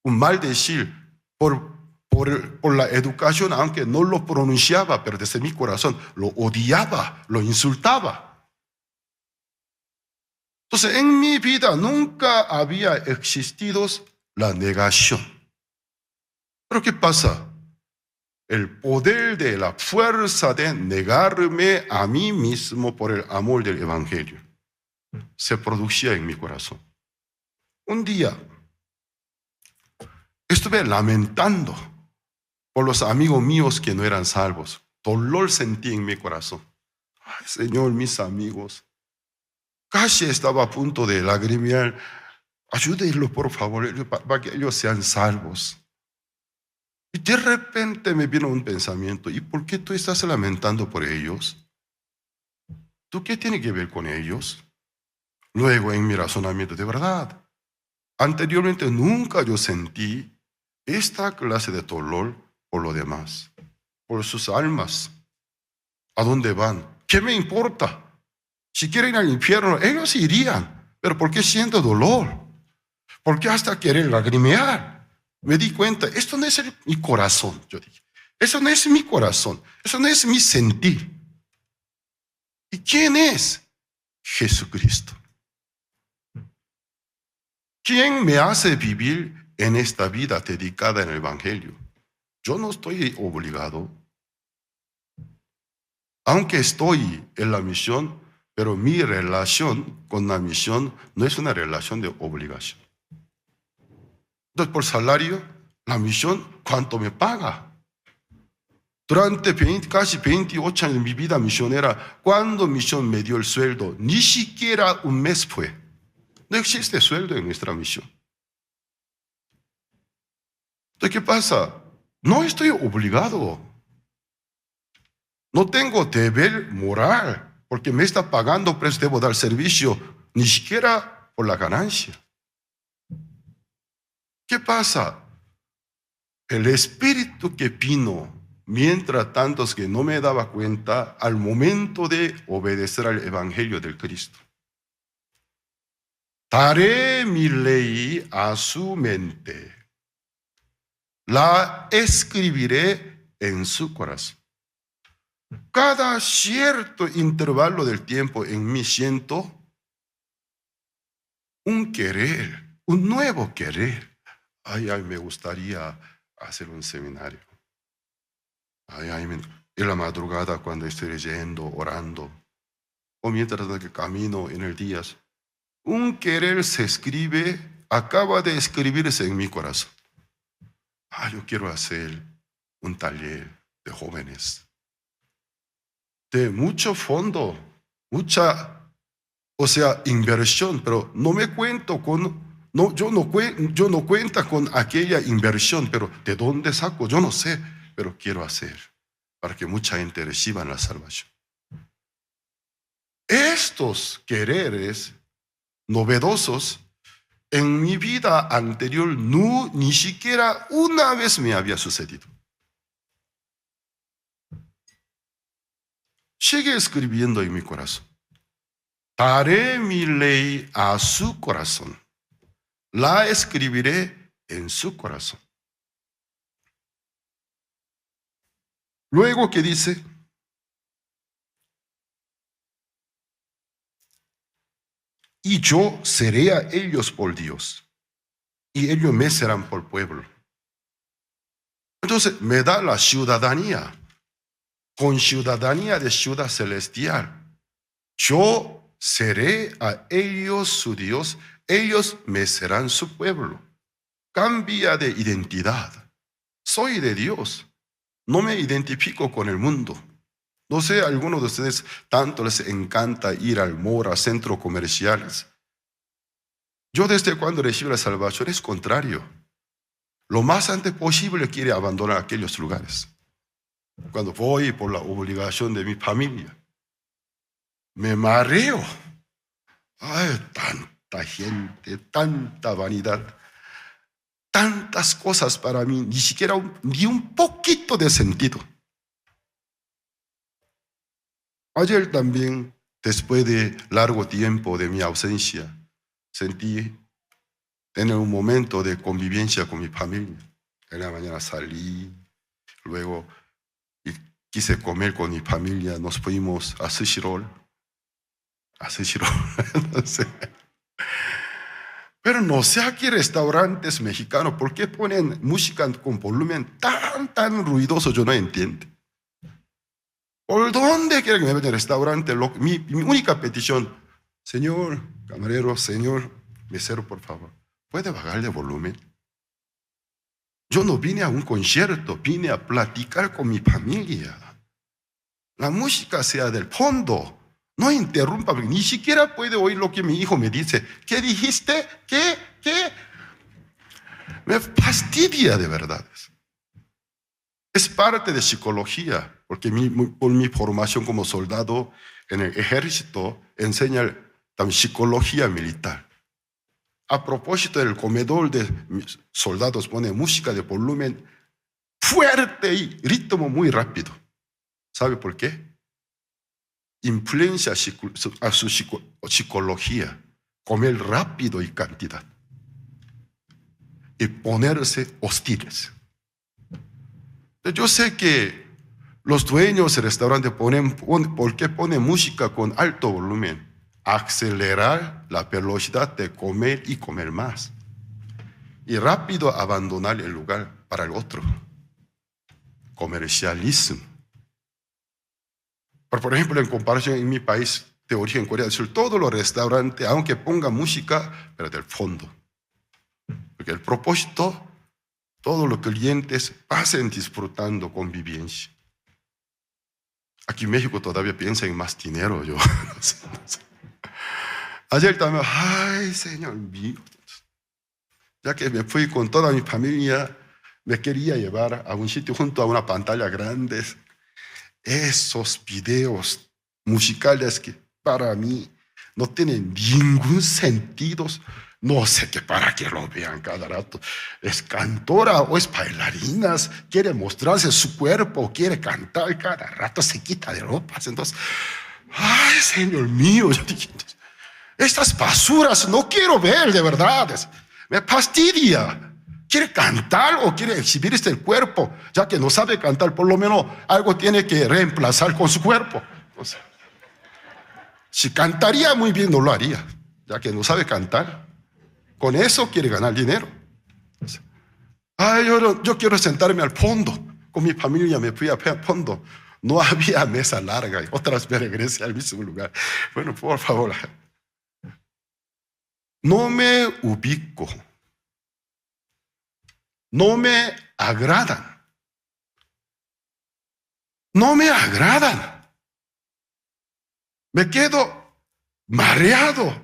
un maldecir por la educación, aunque no lo pronunciaba, pero desde mi corazón lo odiaba, lo insultaba. Entonces, en mi vida nunca había existido la negación. Pero ¿qué pasa? El poder de la fuerza de negarme a mí mismo por el amor del Evangelio se producía en mi corazón. Un día estuve lamentando por los amigos míos que no eran salvos. Dolor sentí en mi corazón. Ay, Señor, mis amigos, casi estaba a punto de lagrimear. Ayúdenlos, por favor, para que ellos sean salvos. Y de repente me vino un pensamiento: ¿y por qué tú estás lamentando por ellos? ¿Tú qué tienes que ver con ellos? Luego, en mi razonamiento, de verdad, anteriormente nunca yo sentí esta clase de dolor por lo demás, por sus almas. ¿A dónde van? ¿Qué me importa? Si quieren ir al infierno, ellos irían. Pero ¿por qué siento dolor? ¿Por qué hasta querer lagrimear? Me di cuenta, esto no es mi corazón, yo dije. Eso no es mi corazón, eso no es mi sentir. ¿Y quién es? Jesucristo. ¿Quién me hace vivir en esta vida dedicada en el Evangelio? Yo no estoy obligado. Aunque estoy en la misión, pero mi relación con la misión no es una relación de obligación. Entonces, por salario, la misión, ¿cuánto me paga? Durante casi 28 años de mi vida misionera, ¿cuándo misión me dio el sueldo? Ni siquiera un mes fue. No existe sueldo en nuestra misión. Entonces, ¿qué pasa? No estoy obligado. No tengo deber moral, porque me está pagando, pues debo dar servicio, ni siquiera por la ganancia. ¿Qué pasa? El espíritu que vino, mientras tantos que no me daba cuenta, al momento de obedecer al Evangelio del Cristo. Daré mi ley a su mente, la escribiré en su corazón. Cada cierto intervalo del tiempo en mí siento un querer, un nuevo querer. Ay, me gustaría hacer un seminario. En la madrugada cuando estoy leyendo, orando, o mientras que camino en el día, un querer se escribe, acaba de escribirse en mi corazón. Yo quiero hacer un taller de jóvenes, de mucho fondo, mucha, inversión, pero no me cuento con, no, yo no cuento con aquella inversión, pero ¿de dónde saco? Yo no sé, pero quiero hacer para que mucha gente reciba la salvación. Estos quereres novedosos en mi vida anterior ni siquiera una vez me había sucedido. Sigue escribiendo en mi corazón. Daré mi ley a su corazón. La escribiré en su corazón. Luego, ¿qué dice? Y yo seré a ellos por Dios, y ellos me serán por pueblo. Entonces me da la ciudadanía, con ciudadanía de ciudad celestial. Yo seré a ellos su Dios, ellos me serán su pueblo. Cambia de identidad. Soy de Dios. No me identifico con el mundo. No sé, a algunos de ustedes tanto les encanta ir al mall, a centros comerciales. Yo desde cuando recibí la salvación es contrario. Lo más antes posible quiero abandonar aquellos lugares. Cuando voy por la obligación de mi familia, me mareo. Ay, tanta gente, tanta vanidad, tantas cosas para mí, ni siquiera ni un poquito de sentido. Ayer también Después de largo tiempo de mi ausencia, sentí tener un momento de convivencia con mi familia. En la mañana salí, luego quise comer con mi familia, nos fuimos a Sushirol, no sé. Pero no sé aquí restaurantes mexicanos, ¿por qué ponen música con volumen tan ruidoso? Yo no entiendo. ¿Por dónde quieren que me vaya al restaurante? Mi única petición, señor camarero, señor mesero, por favor, ¿puede bajarle volumen? Yo no vine a un concierto, vine a platicar con mi familia. La música sea del fondo, no interrumpa, ni siquiera puede oír lo que mi hijo me dice. ¿Qué dijiste? ¿Qué? Me fastidia de verdad. Es parte de psicología, porque por mi formación como soldado en el ejército enseña también psicología militar. A propósito del comedor de mis soldados pone música de volumen fuerte y ritmo muy rápido. ¿Sabe por qué? Influencia a su psicología, comer rápido y cantidad, y ponerse hostiles. Yo sé que los dueños del restaurante ¿por qué ponen música con alto volumen? Acelerar la velocidad de comer y comer más. Y rápido abandonar el lugar para el otro. Comercialismo. Por ejemplo, en comparación en mi país de origen, Corea del Sur, todos los restaurantes, aunque pongan música, pero del fondo. Porque el propósito, todos los clientes pasen disfrutando convivencia. Aquí en México todavía piensa en más dinero, yo. No sé. Ayer también, ay, Señor mío. Ya que me fui con toda mi familia, me quería llevar a un sitio junto a una pantalla grande. Esos videos musicales que para mí no tienen ningún sentido. No sé qué para que lo vean cada rato. Es cantora o es bailarina, quiere mostrarse su cuerpo, quiere cantar, cada rato se quita de ropas. Entonces, ay, Señor mío, yo dije, estas basuras no quiero ver de verdad. Me fastidia. ¿Quiere cantar o quiere exhibir el cuerpo? Ya que no sabe cantar, por lo menos algo tiene que reemplazar con su cuerpo. O sea, si cantaría muy bien, no lo haría, ya que no sabe cantar. Con eso quiere ganar dinero. O sea, ay, yo quiero sentarme al fondo. Con mi familia me fui al fondo. No había mesa larga y otras me regresé al mismo lugar. Bueno, por favor. No me ubico. No me agradan. No me agradan. Me quedo mareado.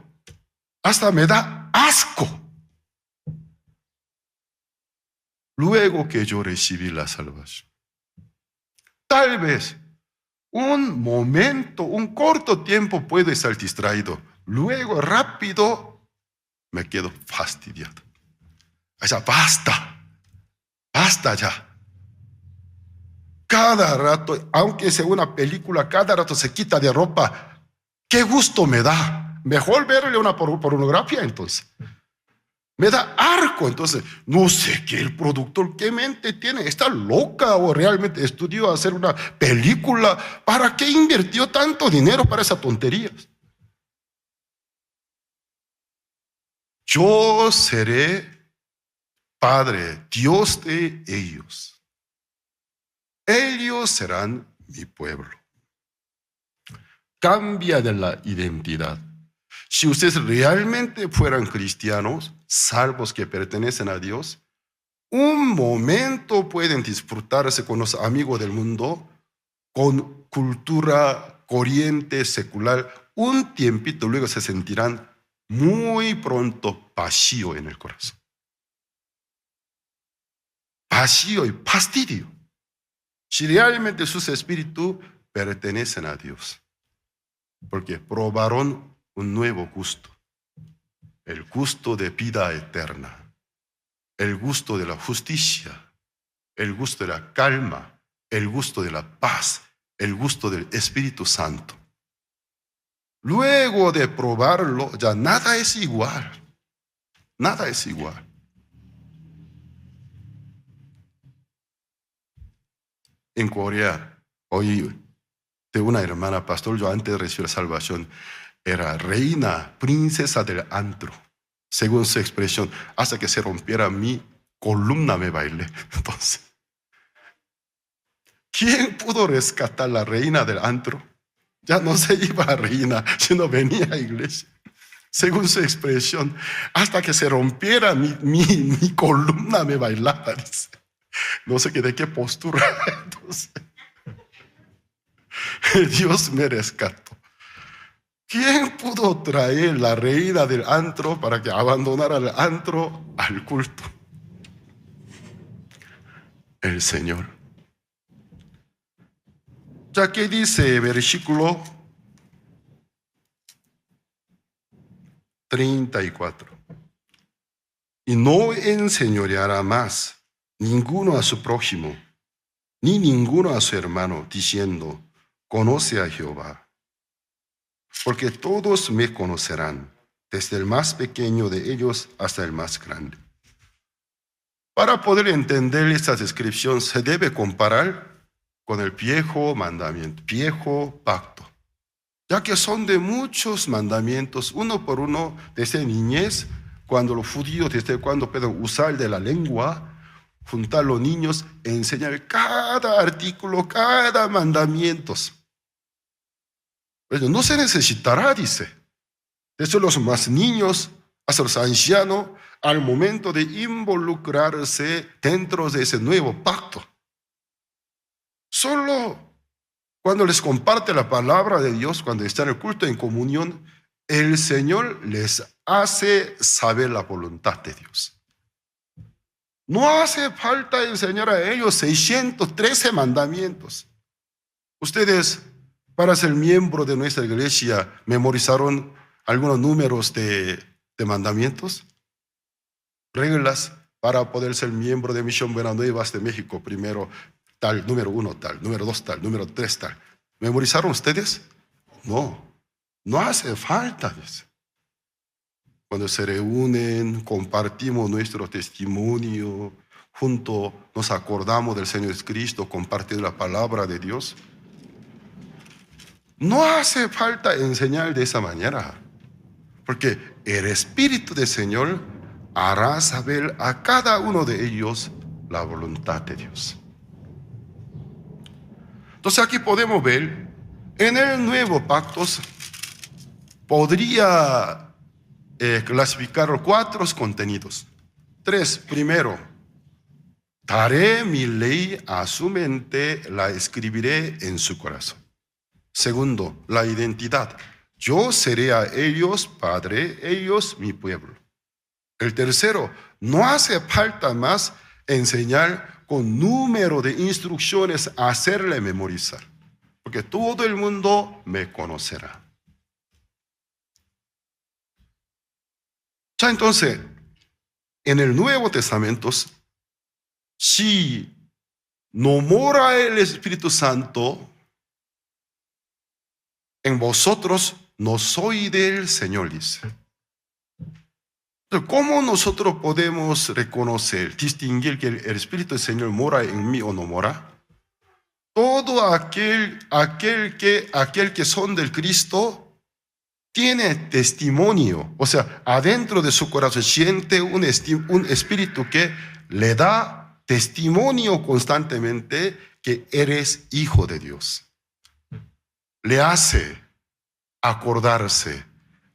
Hasta me da asco. Luego que yo recibí la salvación. Tal vez un momento, un corto tiempo puedo estar distraído. Luego rápido me quedo fastidiado. O sea, basta. Basta ya. Cada rato, aunque sea una película, cada rato se quita de ropa. ¿Qué gusto me da? Mejor verle una pornografía entonces. Me da arco, entonces. No sé qué el productor, qué mente tiene. ¿Está loca o realmente estudió hacer una película? ¿Para qué invirtió tanto dinero para esas tonterías? Yo seré Padre, Dios de ellos. Ellos serán mi pueblo. Cambia de la identidad. Si ustedes realmente fueran cristianos, salvos que pertenecen a Dios, un momento pueden disfrutarse con los amigos del mundo, con cultura corriente, secular, un tiempito, luego se sentirán muy pronto vacío en el corazón. Vacío y fastidio. Si realmente sus espíritus pertenecen a Dios, porque probaron un nuevo gusto, el gusto de vida eterna, el gusto de la justicia, el gusto de la calma, el gusto de la paz, el gusto del Espíritu Santo. Luego de probarlo, ya nada es igual. Nada es igual. En Corea, oí de una hermana pastor, yo antes de recibir la salvación, era reina, princesa del antro, según su expresión, hasta que se rompiera mi columna me bailé. Entonces, ¿quién pudo rescatar a la reina del antro? Ya no se iba a reina, sino venía a iglesia. Según su expresión, hasta que se rompiera mi columna me bailaba, dice. No sé de qué postura. Entonces, Dios me rescató. ¿Quién pudo traer la reina del antro para que abandonara el antro al culto? El Señor. Ya que dice versículo 34. Y no enseñoreará más ninguno a su prójimo, ni ninguno a su hermano, diciendo, conoce a Jehová. Porque todos me conocerán, desde el más pequeño de ellos hasta el más grande. Para poder entender esta descripción se debe comparar con el viejo mandamiento, viejo pacto, ya que son de muchos mandamientos, uno por uno, desde niñez, cuando los judíos, desde cuando pueden usar de la lengua, juntar a los niños, enseñar cada artículo, cada mandamiento. Pero no se necesitará, dice, desde los más niños hasta los ancianos, al momento de involucrarse dentro de ese nuevo pacto. Solo cuando les comparte la palabra de Dios, cuando está en el culto en comunión, el Señor les hace saber la voluntad de Dios. No hace falta enseñar a ellos 613 mandamientos. Ustedes, para ser miembro de nuestra iglesia, memorizaron algunos números de mandamientos, reglas para poder ser miembro de Misión Buenas Nuevas de México. Primero, tal, número 1, tal, número 2, tal, número 3, tal. ¿Memorizaron ustedes? No, no hace falta. Cuando se reúnen, compartimos nuestro testimonio, juntos nos acordamos del Señor Jesucristo, compartir la palabra de Dios. No hace falta enseñar de esa manera, porque el Espíritu del Señor hará saber a cada uno de ellos la voluntad de Dios. Entonces aquí podemos ver, en el nuevo pacto podría clasificar 4 contenidos. 3, primero, daré mi ley a su mente, la escribiré en su corazón. Segundo, la identidad. Yo seré a ellos padre, ellos mi pueblo. El tercero, no hace falta más enseñar con número de instrucciones, hacerle memorizar, porque todo el mundo me conocerá. Ya entonces, en el Nuevo Testamento, si no mora el Espíritu Santo en vosotros, no soy del Señor, dice. ¿Cómo nosotros podemos reconocer, distinguir que el Espíritu del Señor mora en mí o no mora? Todo aquel que son del Cristo tiene testimonio, o sea, adentro de su corazón siente un espíritu que le da testimonio constantemente que eres hijo de Dios. Le hace acordarse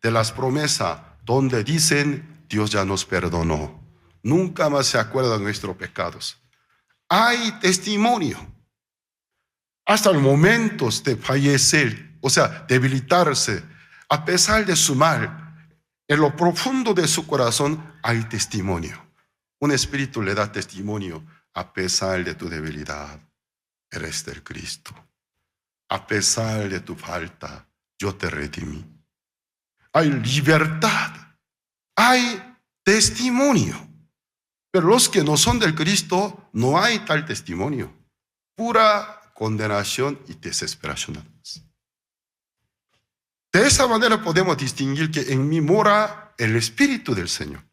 de las promesas donde dicen, Dios ya nos perdonó, nunca más se acuerda de nuestros pecados. Hay testimonio. Hasta el momento de fallecer, o sea, debilitarse, a pesar de su mal, en lo profundo de su corazón hay testimonio. Un espíritu le da testimonio a pesar de tu debilidad. Eres del Cristo. A pesar de tu falta, yo te redimí. Hay libertad, hay testimonio. Pero los que no son del Cristo, no hay tal testimonio. Pura condenación y desesperación. De esa manera podemos distinguir que en mí mora el Espíritu del Señor.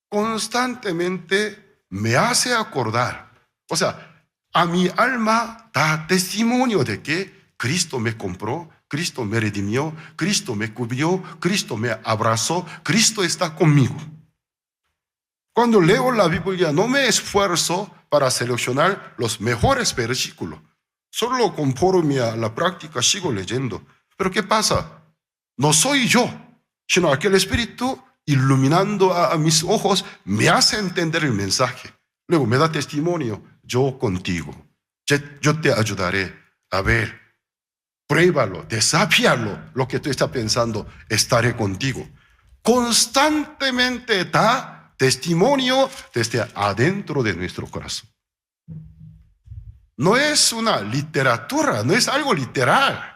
Constantemente me hace acordar. O sea, a mi alma da testimonio de que Cristo me compró, Cristo me redimió, Cristo me cubrió, Cristo me abrazó, Cristo está conmigo. Cuando leo la Biblia no me esfuerzo para seleccionar los mejores versículos. Solo conforme a la práctica sigo leyendo. Pero ¿qué pasa? No soy yo, sino aquel Espíritu iluminando a mis ojos me hace entender el mensaje. Luego me da testimonio, yo contigo. Yo te ayudaré a ver. Pruébalo, desafíalo, lo que tú estás pensando, estaré contigo. Constantemente da testimonio desde adentro de nuestro corazón. No es una literatura, no es algo literal,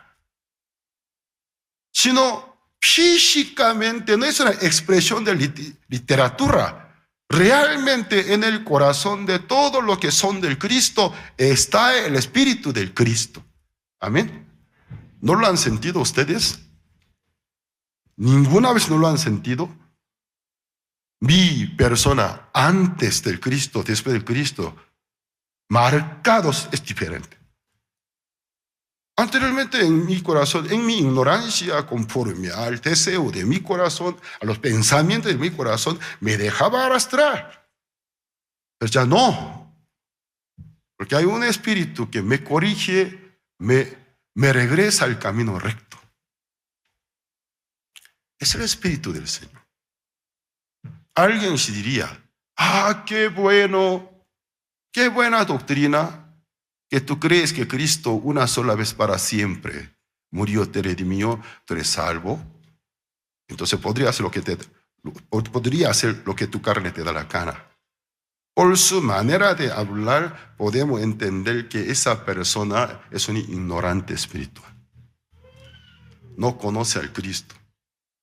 sino físicamente, no es una expresión de literatura. Realmente en el corazón de todo lo que son del Cristo está el Espíritu del Cristo. Amén. ¿No lo han sentido ustedes? ¿Ninguna vez no lo han sentido? Mi persona antes del Cristo, después del Cristo, marcados es diferente. Anteriormente en mi corazón, en mi ignorancia, conforme al deseo de mi corazón, a los pensamientos de mi corazón, me dejaba arrastrar. Pero ya no. Porque hay un espíritu que me corrige, me regresa al camino recto. Es el Espíritu del Señor. Alguien se diría, qué bueno, qué buena doctrina, que tú crees que Cristo una sola vez para siempre murió, te redimió, tú eres salvo. Entonces podría hacer lo que tu carne te da la gana. Por su manera de hablar podemos entender que esa persona es un ignorante espiritual. No conoce al Cristo.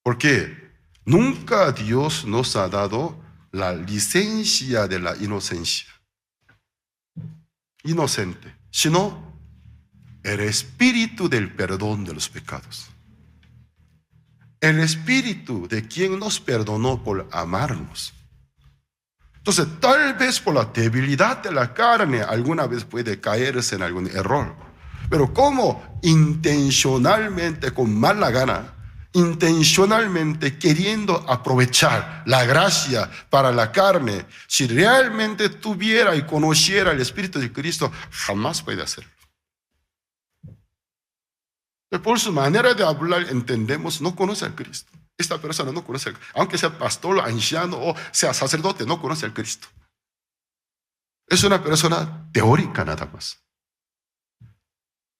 ¿Por qué? Nunca Dios nos ha dado la licencia de la inocencia. Inocente, sino el espíritu del perdón de los pecados. El espíritu de quien nos perdonó por amarnos. Entonces, tal vez por la debilidad de la carne, alguna vez puede caerse en algún error. Pero como intencionalmente, con mala gana, intencionalmente queriendo aprovechar la gracia para la carne, si realmente tuviera y conociera el Espíritu de Cristo, jamás puede hacerlo. Pero por su manera de hablar entendemos, no conoce al Cristo. Esta persona no conoce al Cristo. Aunque sea pastor, anciano o sea sacerdote, no conoce al Cristo. Es una persona teórica nada más.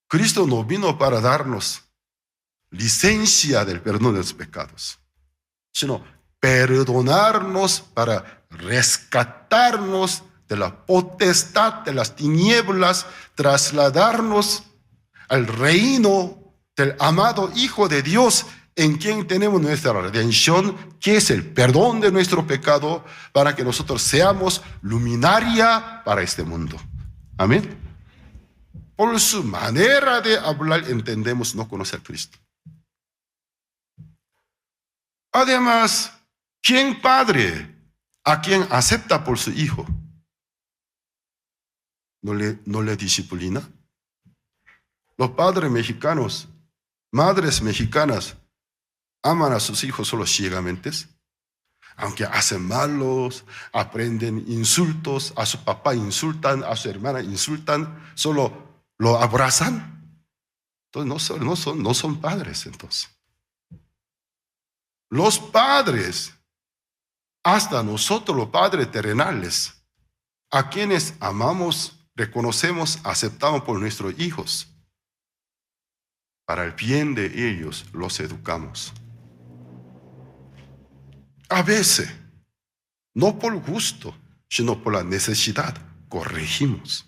Cristo no vino para darnos licencia del perdón de los pecados, sino perdonarnos para rescatarnos de la potestad de las tinieblas, trasladarnos al reino del amado Hijo de Dios, en quien tenemos nuestra redención, que es el perdón de nuestro pecado, para que nosotros seamos luminaria para este mundo. Amén. Por su manera de hablar entendemos no conocer a Cristo. Además, ¿quién padre a quien acepta por su hijo no le disciplina? Los padres mexicanos, madres mexicanas, aman a sus hijos solo ciegamente. Aunque hacen malos, aprenden insultos, a su papá insultan, a su hermana insultan, solo lo abrazan. Entonces no son padres entonces. Los padres, hasta nosotros los padres terrenales, a quienes amamos, reconocemos, aceptamos por nuestros hijos, para el bien de ellos los educamos. A veces, no por gusto, sino por la necesidad, corregimos.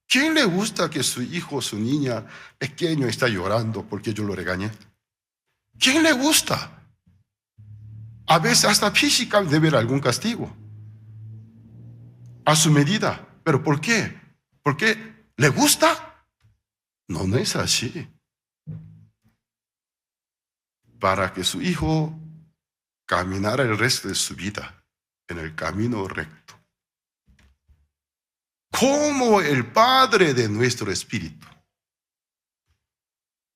¿Quién le gusta que su hijo o su niña pequeño está llorando porque yo lo regañé? ¿Quién le gusta? A veces hasta física debe haber algún castigo. A su medida. ¿Pero por qué? ¿Por qué le gusta? No es así. para que su Hijo caminara el resto de su vida en el camino recto. Como el Padre de nuestro espíritu.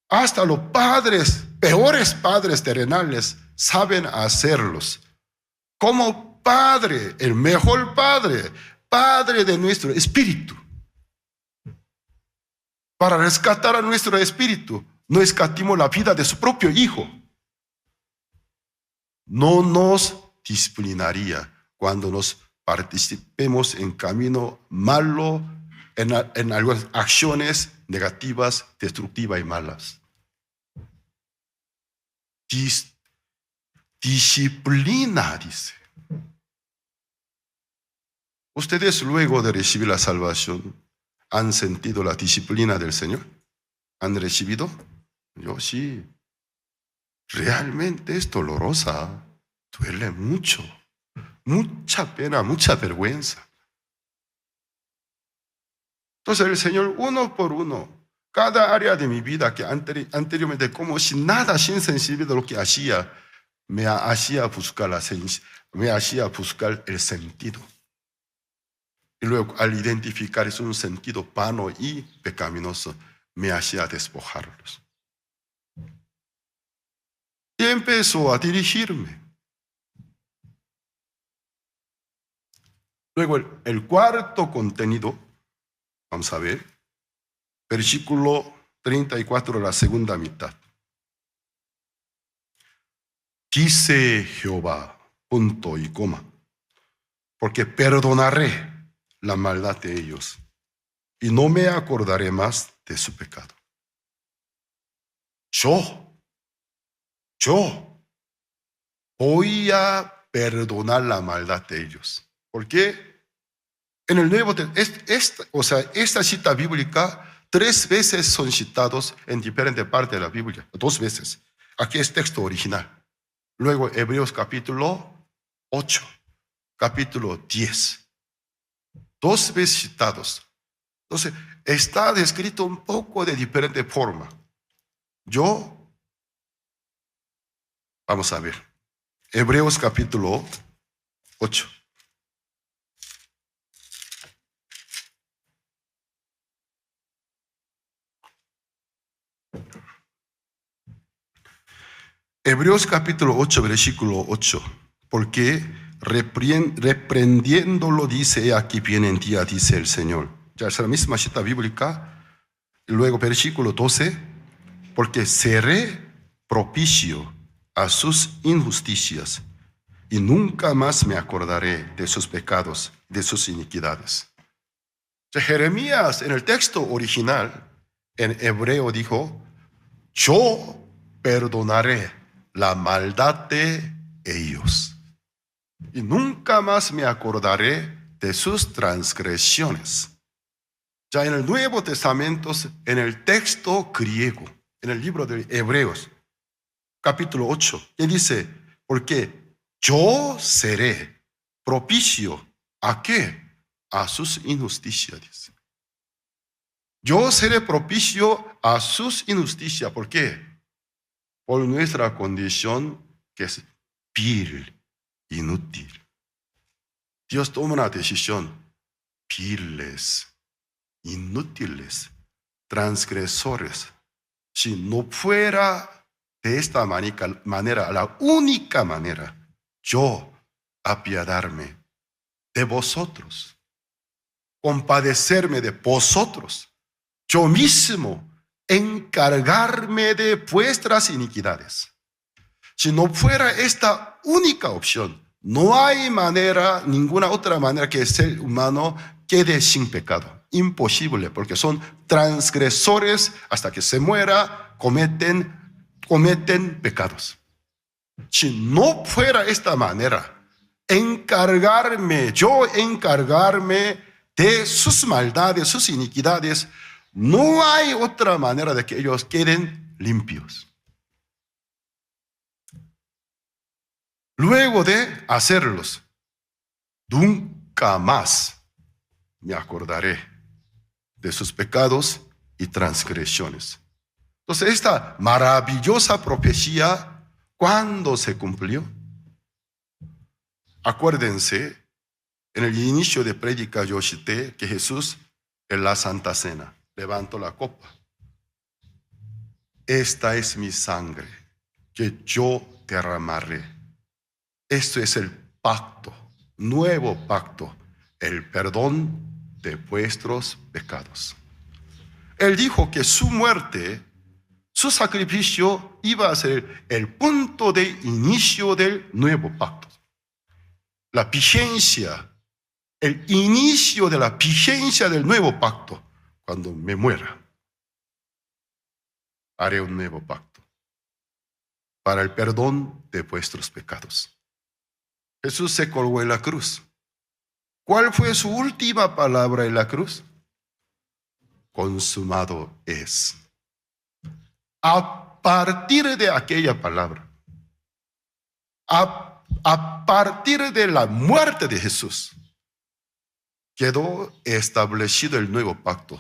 Hasta los padres, peores padres terrenales, saben hacerlos. Como Padre, el mejor Padre, Padre de nuestro espíritu. Para rescatar a nuestro espíritu, no escatimó la vida de su propio Hijo. No nos disciplinaría cuando nos participemos en camino malo, en algunas acciones negativas, destructivas y malas. Disciplina, dice. Ustedes luego de recibir la salvación, ¿han sentido la disciplina del Señor? ¿Han recibido? Yo sí. Realmente es dolorosa, duele mucho, mucha pena, mucha vergüenza. Entonces el Señor, uno por uno, cada área de mi vida que anteriormente, como sin nada, sin sensibilidad de lo que hacía, me hacía buscar el sentido. Y luego, al identificar es un sentido vano y pecaminoso, me hacía despojarlos. Y empezó a dirigirme. Luego, el cuarto contenido, vamos a ver, versículo 34, la segunda mitad. Dice Jehová, punto y coma, porque perdonaré la maldad de ellos y no me acordaré más de su pecado. Yo voy a perdonar la maldad de ellos. ¿Por qué? En el Nuevo Testamento, esta cita bíblica, 3 veces son citados en diferentes partes de la Biblia, 2 veces. Aquí es texto original. Luego Hebreos capítulo 8, capítulo 10. 2 veces citados. Entonces, está descrito un poco de diferente forma. Vamos a ver. Hebreos capítulo 8. Hebreos capítulo 8, versículo 8. Porque reprendiéndolo dice, aquí viene en día, dice el Señor. Ya es la misma cita bíblica. Y luego versículo 12. Porque seré propicio a sus injusticias y nunca más me acordaré de sus pecados, de sus iniquidades. Jeremías en el texto original, en hebreo dijo, yo perdonaré la maldad de ellos y nunca más me acordaré de sus transgresiones. Ya en el Nuevo Testamento, en el texto griego, en el libro de Hebreos, capítulo 8, que dice, porque yo seré propicio ¿a qué? A sus injusticias, dice. Yo seré propicio a sus injusticias. ¿Por qué? Por nuestra condición que es vil, inútil. Dios toma una decisión. Viles, inútiles, transgresores. Si no fuera de esta manera, la única manera, yo apiadarme de vosotros, compadecerme de vosotros, yo mismo encargarme de vuestras iniquidades. Si no fuera esta única opción, no hay manera, ninguna otra manera que el ser humano quede sin pecado. Imposible, porque son transgresores hasta que se muera, cometen pecados. Si no fuera esta manera, encargarme de sus maldades, sus iniquidades, no hay otra manera de que ellos queden limpios. Luego de hacerlos, nunca más me acordaré de sus pecados y transgresiones. Entonces, esta maravillosa profecía ¿Cuándo se cumplió? Acuérdense, en el inicio de prédica yo cité que Jesús en la Santa Cena levantó la copa. Esta es mi sangre que yo derramaré. Esto es el pacto, nuevo pacto, el perdón de vuestros pecados. Él dijo que su muerte, su sacrificio iba a ser el punto de inicio del nuevo pacto. La vigencia, el inicio de la vigencia del nuevo pacto. Cuando me muera, haré un nuevo pacto para el perdón de vuestros pecados. Jesús se colgó en la cruz. ¿Cuál fue su última palabra en la cruz? Consumado es. A partir de aquella palabra, a partir de la muerte de Jesús, quedó establecido el nuevo pacto.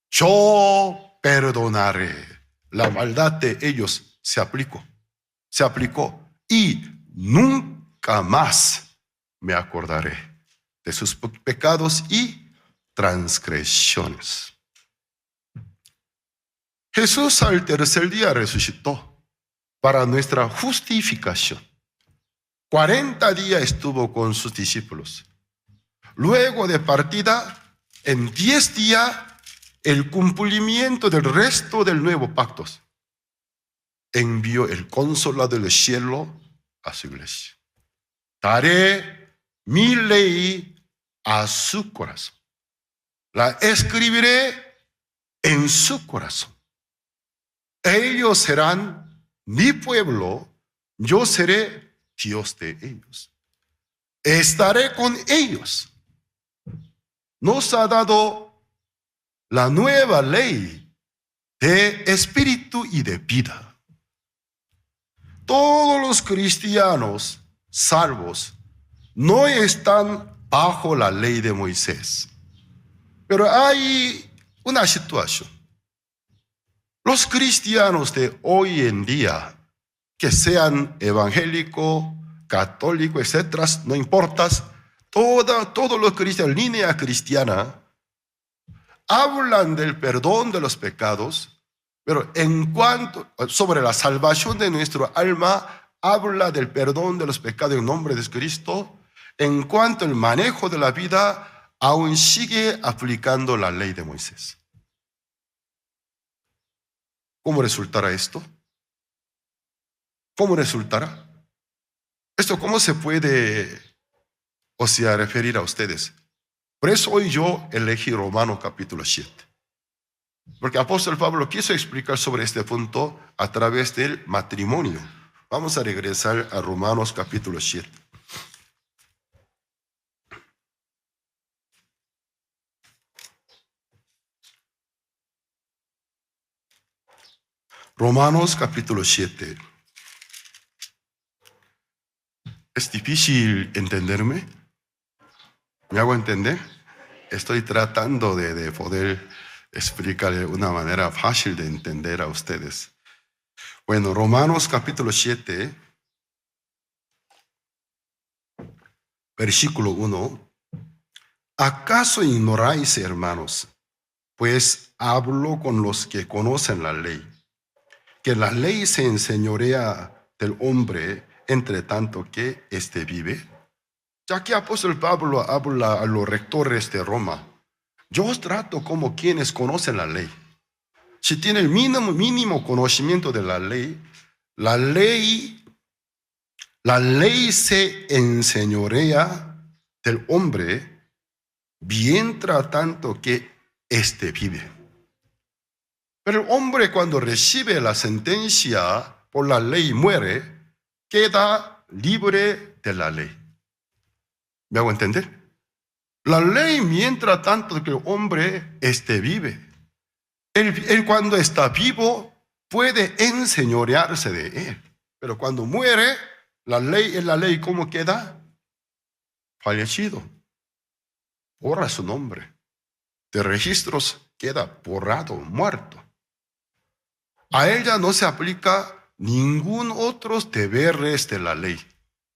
Yo perdonaré. La maldad de ellos se aplicó y nunca más me acordaré de sus pecados y transgresiones. Jesús al tercer día resucitó para nuestra justificación. 40 días estuvo con sus discípulos. Luego de partida, en 10 días, el cumplimiento del resto del nuevo pacto. Envió el consolador del cielo a su iglesia. Daré mi ley a su corazón. La escribiré en su corazón. Ellos serán mi pueblo, yo seré Dios de ellos. Estaré con ellos. Nos ha dado la nueva ley de espíritu y de vida. Todos los cristianos salvos no están bajo la ley de Moisés. Pero hay una situación. Los cristianos de hoy en día, que sean evangélicos, católicos, etcétera, no importa, todos los cristianos, línea cristiana, hablan del perdón de los pecados, pero en cuanto sobre la salvación de nuestro alma, habla del perdón de los pecados en nombre de Cristo. En cuanto al manejo de la vida, aún sigue aplicando la ley de Moisés. ¿Cómo resultará esto? ¿Cómo resultará? ¿Esto cómo se puede, referir a ustedes? Por eso hoy yo elegí Romanos capítulo 7. Porque el apóstol Pablo quiso explicar sobre este punto a través del matrimonio. Vamos a regresar a Romanos capítulo 7. Romanos capítulo 7. ¿Es difícil entenderme? ¿Me hago entender? Estoy tratando de poder explicar de una manera fácil de entender a ustedes. Bueno, Romanos capítulo 7, versículo 1. ¿Acaso ignoráis, hermanos? Pues hablo con los que conocen la ley, que la ley se enseñorea del hombre entre tanto que éste vive. Ya que apóstol Pablo habla a los rectores de Roma, yo os trato como quienes conocen la ley. Si tiene el mínimo conocimiento de la ley se enseñorea del hombre mientras tanto que éste vive. Pero el hombre, cuando recibe la sentencia por la ley, muere, queda libre de la ley. ¿Me hago entender? La ley, mientras tanto que el hombre vive. Él cuando está vivo puede enseñorearse de él. Pero cuando muere, la ley ¿cómo queda? Fallecido. Borra su nombre. De registros queda borrado, muerto. A ella no se aplica ningún otro deberes de la ley.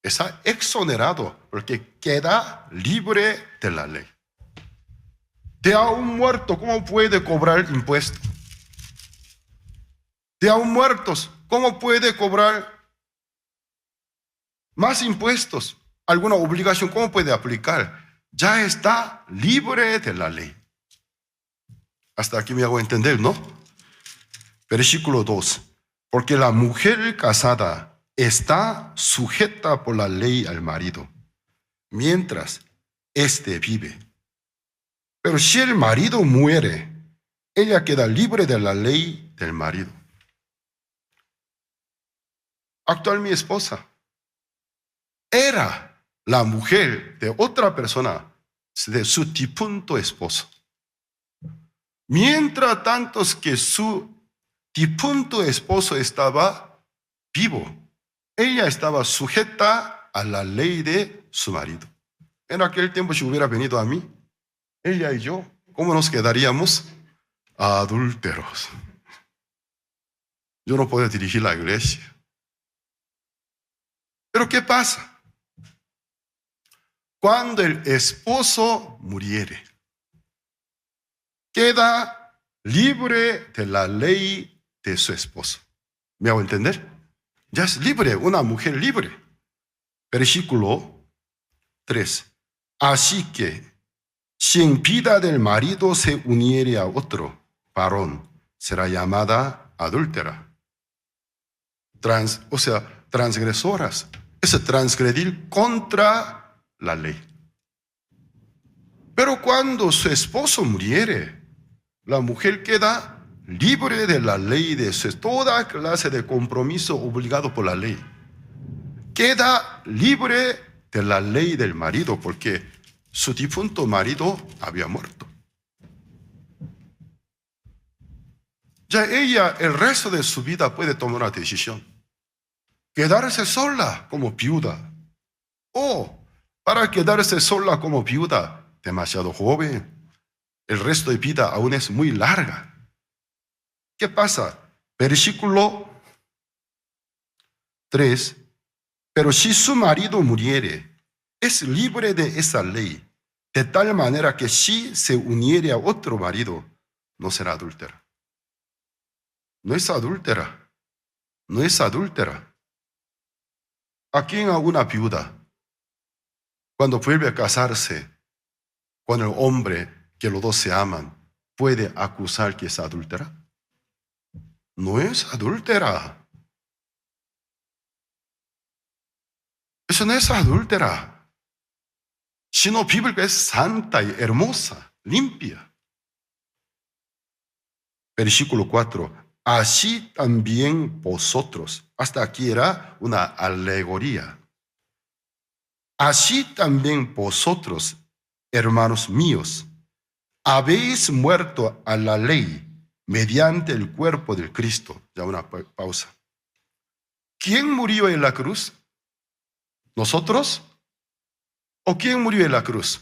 Está exonerado porque queda libre de la ley. De a un muerto, ¿cómo puede cobrar impuestos? De a un muerto, ¿cómo puede cobrar más impuestos? ¿Alguna obligación? ¿Cómo puede aplicar? Ya está libre de la ley. Hasta aquí me hago entender, ¿no? Versículo 2. Porque la mujer casada está sujeta por la ley al marido, mientras éste vive. Pero si el marido muere, ella queda libre de la ley del marido. Actual mi esposa era la mujer de otra persona, de su difunto esposo. Mientras tanto que su difunto esposo estaba vivo, ella estaba sujeta a la ley de su marido. En aquel tiempo, si hubiera venido a mí, ella y yo, ¿cómo nos quedaríamos? Adúlteros. Yo no puedo dirigir la iglesia. Pero ¿qué pasa? Cuando el esposo muriere, queda libre de la ley de su esposo. ¿Me hago entender? Ya es libre, una mujer libre. Versículo 3. Así que, si en vida del marido se uniere a otro varón, será llamada adúltera. Transgresoras. Es transgredir contra la ley. Pero cuando su esposo muriere, la mujer queda libre de la ley de toda clase de compromiso obligado por la ley. Queda libre de la ley del marido porque su difunto marido había muerto. Ya ella el resto de su vida puede tomar una decisión. Quedarse sola como viuda. O para quedarse sola como viuda, demasiado joven. El resto de vida aún es muy larga. ¿Qué pasa? Versículo 3. Pero si su marido muriere, es libre de esa ley, de tal manera que si se uniere a otro marido, no será adúltera. No es adúltera. No es adúltera. ¿A quién alguna viuda, cuando vuelve a casarse con el hombre que los dos se aman, puede acusar que es adúltera? No es adúltera. Eso no es adúltera. Sino bíblica es santa y hermosa, limpia. Versículo 4. Así también vosotros. Hasta aquí era una alegoría. Así también vosotros, hermanos míos, habéis muerto a la ley mediante el cuerpo del Cristo. Ya una pausa. ¿Quién murió en la cruz? ¿Nosotros? ¿O quién murió en la cruz?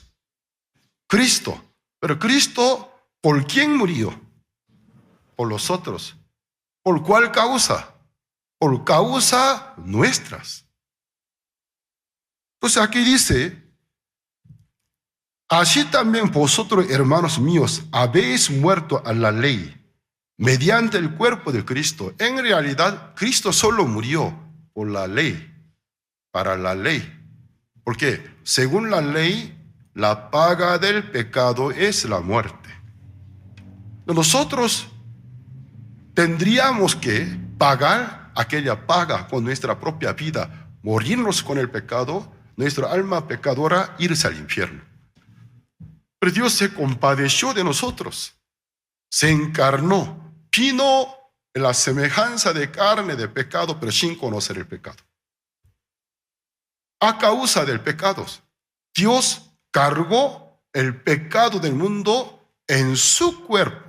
Cristo. Pero Cristo, ¿por quién murió? Por los otros. ¿Por cuál causa? Por causa nuestras. Entonces aquí dice, así también vosotros, hermanos míos, habéis muerto a la ley mediante el cuerpo de Cristo. En realidad, Cristo solo murió por la ley, para la ley. Porque según la ley, la paga del pecado es la muerte. Nosotros tendríamos que pagar aquella paga con nuestra propia vida, morirnos con el pecado, nuestra alma pecadora irse al infierno. Pero Dios se compadeció de nosotros, se encarnó, vino en la semejanza de carne de pecado, pero sin conocer el pecado. A causa del pecado, Dios cargó el pecado del mundo en su cuerpo.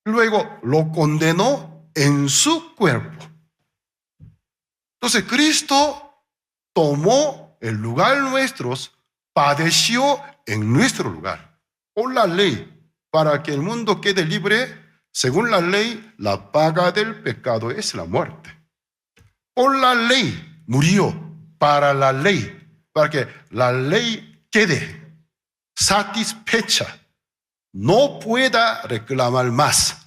Luego lo condenó en su cuerpo. Entonces Cristo tomó el lugar nuestro, padeció en nuestro lugar, por la ley, para que el mundo quede libre. Según la ley, la paga del pecado es la muerte. por la ley, murió para la ley, para que la ley quede satisfecha, no pueda reclamar más.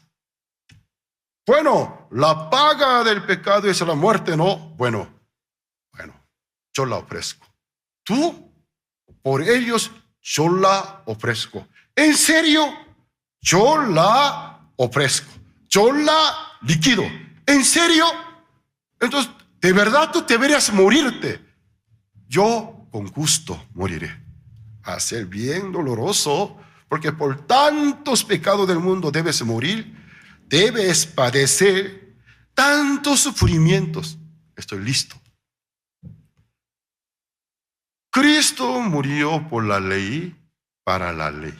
Bueno, la paga del pecado es la muerte, ¿no? Bueno, yo la ofrezco. Tú, por ellos, yo la ofrezco. ¿En serio? Yo la ofrezco. Yo la liquido. ¿En serio? Entonces, de verdad tú deberías morirte. Yo con gusto moriré. Va a ser bien doloroso, porque por tantos pecados del mundo debes morir, debes padecer tantos sufrimientos. Estoy listo. Cristo murió por la ley, para la ley.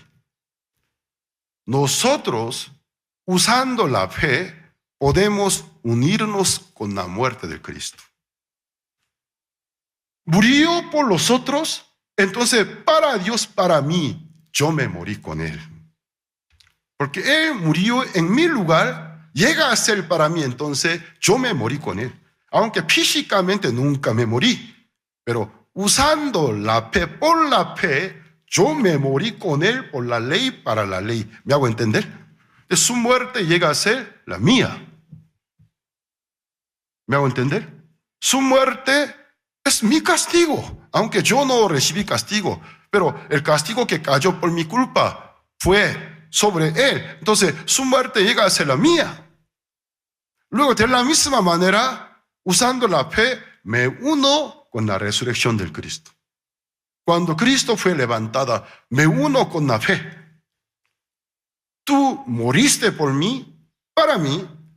Nosotros, usando la fe, podemos unirnos con la muerte de Cristo. Murió por los otros, entonces para Dios, para mí, yo me morí con Él. Porque Él murió en mi lugar, llega a ser para mí, entonces yo me morí con Él. Aunque físicamente nunca me morí, pero usando la fe, por la fe, yo me morí con Él por la ley, para la ley. ¿Me hago entender? De su muerte llega a ser la mía. ¿Me hago entender? Su muerte es mi castigo, aunque yo no recibí castigo, pero el castigo que cayó por mi culpa fue sobre Él. Entonces, su muerte llega a ser la mía. Luego, de la misma manera, usando la fe, me uno con la resurrección del Cristo. Cuando Cristo fue levantada, me uno con la fe. Tú moriste por mí,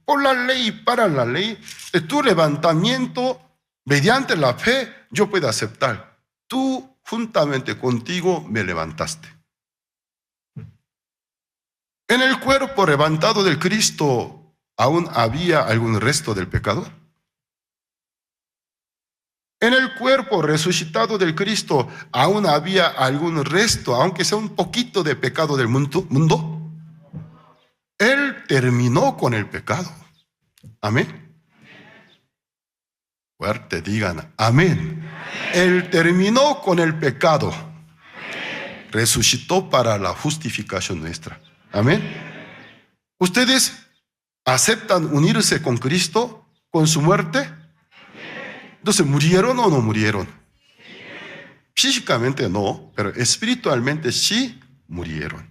por la ley, para la ley. De tu levantamiento, mediante la fe, yo puedo aceptar. Tú, juntamente contigo, me levantaste. En el cuerpo levantado del Cristo, ¿aún había algún resto del pecado? En el cuerpo resucitado del Cristo, ¿aún había algún resto, aunque sea un poquito de pecado del mundo? Él terminó con el pecado. Amén. Fuerte, digan amén. Él terminó con el pecado. Resucitó para la justificación nuestra. Amén. ¿Ustedes aceptan unirse con Cristo, con su muerte? Entonces, ¿murieron o no murieron? Físicamente no, pero espiritualmente sí murieron.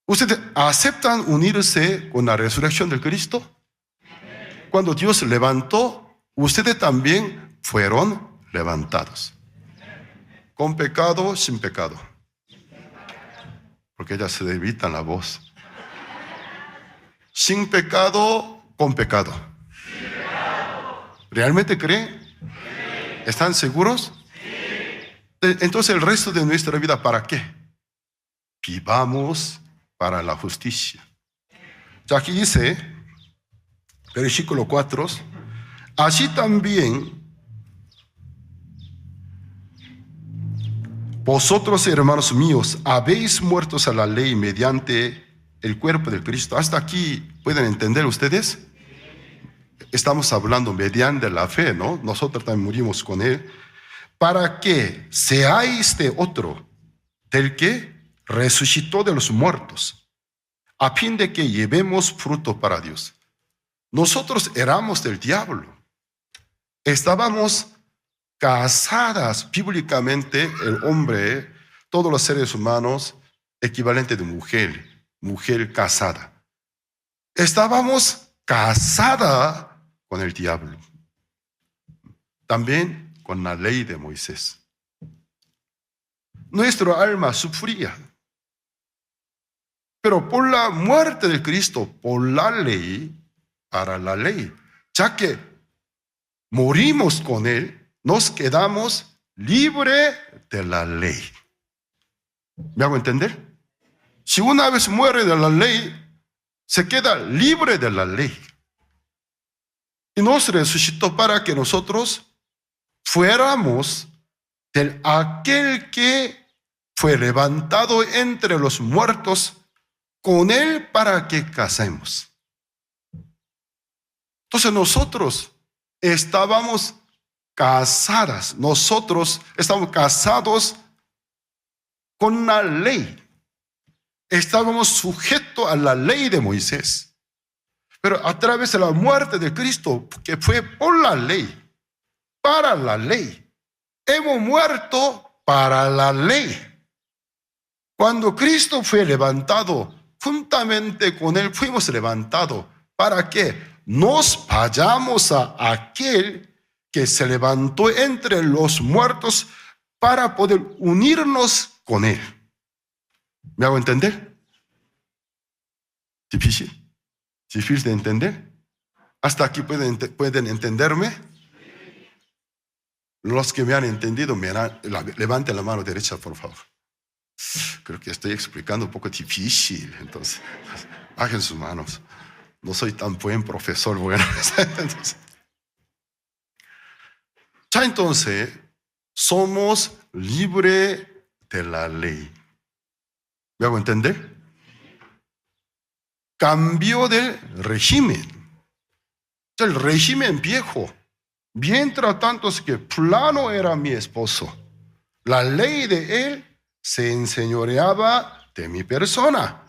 ¿Ustedes aceptan unirse con la resurrección de Cristo? Cuando Dios levantó, ustedes también fueron levantados. Con pecado, sin pecado. Porque ya se evita la voz. Sin pecado, con pecado. ¿Realmente creen? ¿Están seguros? Entonces el resto de nuestra vida, ¿para qué? Vivamos para la justicia. Ya aquí dice, versículo 4, así también vosotros, hermanos míos, habéis muerto a la ley mediante el cuerpo de Cristo. ¿Hasta aquí pueden entender ustedes? Estamos hablando mediante la fe, ¿no? Nosotros también morimos con Él. Para que seáis de otro, del que resucitó de los muertos, a fin de que llevemos fruto para Dios. Nosotros éramos del diablo. Estábamos casadas bíblicamente, el hombre, todos los seres humanos, equivalente de mujer casada. Estábamos casada con el diablo. También con la ley de Moisés. Nuestro alma sufría. Pero por la muerte de Cristo, por la ley, para la ley, ya que morimos con Él, nos quedamos libres de la ley. ¿Me hago entender? Si una vez muere de la ley, se queda libre de la ley. Y nos resucitó para que nosotros fuéramos de aquel que fue levantado entre los muertos, con Él para que casemos. Entonces nosotros estábamos casadas, nosotros estamos casados con una ley. Estábamos sujetos a la ley de Moisés. Pero a través de la muerte de Cristo, que fue por la ley, para la ley, hemos muerto para la ley. Cuando Cristo fue levantado, juntamente con Él fuimos levantados. ¿Para qué? Nos vayamos a aquel que se levantó entre los muertos para poder unirnos con Él. ¿Me hago entender? ¿Difícil? ¿Difícil de entender? ¿Hasta aquí pueden entenderme? Los que me han entendido, levanten la mano derecha, por favor. Creo que estoy explicando un poco difícil, entonces, bajen sus manos. No soy tan buen profesor, bueno. Entonces, somos libres de la ley. ¿Me hago entender? Cambio del régimen. El régimen viejo. Mientras tanto es que fulano era mi esposo. La ley de él se enseñoreaba de mi persona.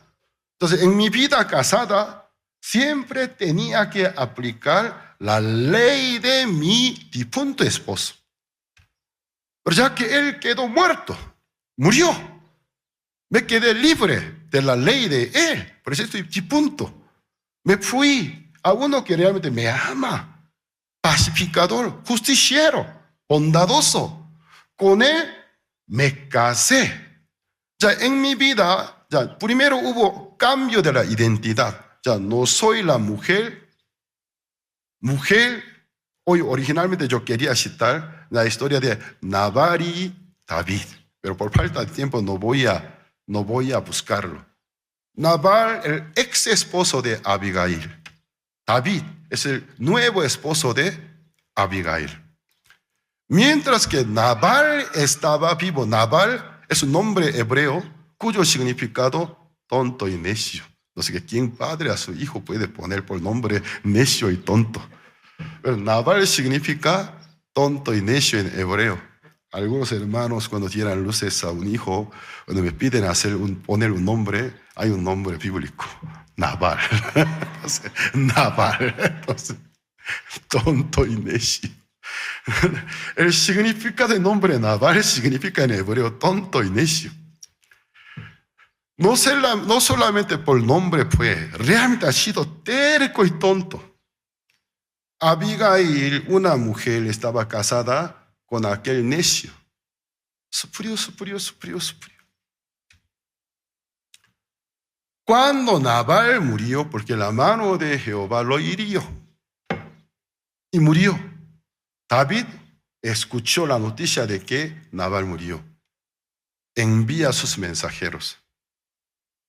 Entonces, en mi vida casada, siempre tenía que aplicar la ley de mi difunto esposo. Pero ya que él quedó muerto, murió, me quedé libre de la ley de él. Por eso estoy difunto. Me fui a uno que realmente me ama, pacificador, justiciero, bondadoso. Con él me casé. Ya en mi vida, ya primero hubo cambio de la identidad. Ya no soy la mujer. Hoy originalmente yo quería citar la historia de Nabal y David, pero por falta de tiempo no voy a buscarlo. Nabal, el ex esposo de Abigail. David es el nuevo esposo de Abigail. Mientras que Nabal estaba vivo, Nabal es un nombre hebreo cuyo significado tonto y necio. No sé quién padre a su hijo puede poner por nombre necio y tonto. Pero Nabal significa tonto y necio en hebreo. Algunos hermanos cuando tiran luces a un hijo, cuando me piden poner un nombre, hay un nombre bíblico, Nabal. Entonces, Nabal. Entonces, tonto y necio. El significado del nombre Nabal significa en hebreo tonto y necio. No solamente por nombre fue, realmente ha sido terco y tonto. Abigail, una mujer, estaba casada con aquel necio. Sufrió. Cuando Nabal murió, porque la mano de Jehová lo hirió y murió, David escuchó la noticia de que Nabal murió. Envía a sus mensajeros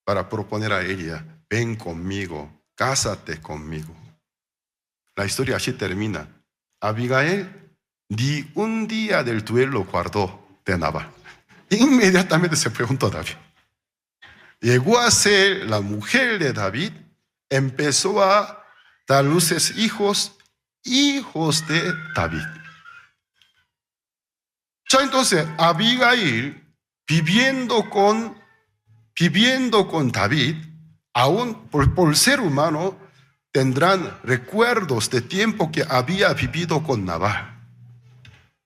para proponer a ella, ven conmigo, cásate conmigo. La historia así termina. Abigail ni un día del duelo guardó de Nabal. Inmediatamente se preguntó a David. Llegó a ser la mujer de David, empezó a dar luces hijos de David. Ya entonces Abigail, viviendo con David, aún por ser humano, tendrán recuerdos de tiempo que había vivido con Nabal.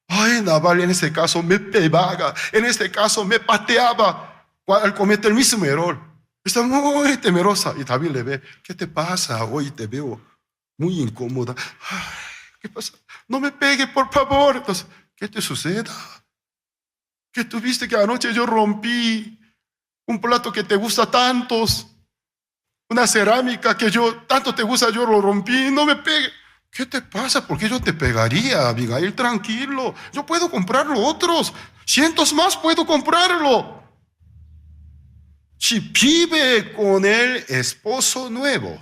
Ay, Nabal en este caso me pegaba, en este caso me pateaba al cometer el mismo error. Está muy temerosa. Y David le ve, ¿qué te pasa? Hoy te veo muy incómoda. Ay, ¿qué pasa? No me pegue, por favor. Entonces, ¿qué te suceda? ¿Qué tuviste que anoche yo rompí? Un plato que te gusta tantos, una cerámica que tanto te gusta, yo lo rompí, no me pegue. ¿Qué te pasa? ¿Por qué yo te pegaría, Abigail? Tranquilo, yo puedo comprarlo otros, cientos más puedo comprarlo. Si vive con el esposo nuevo,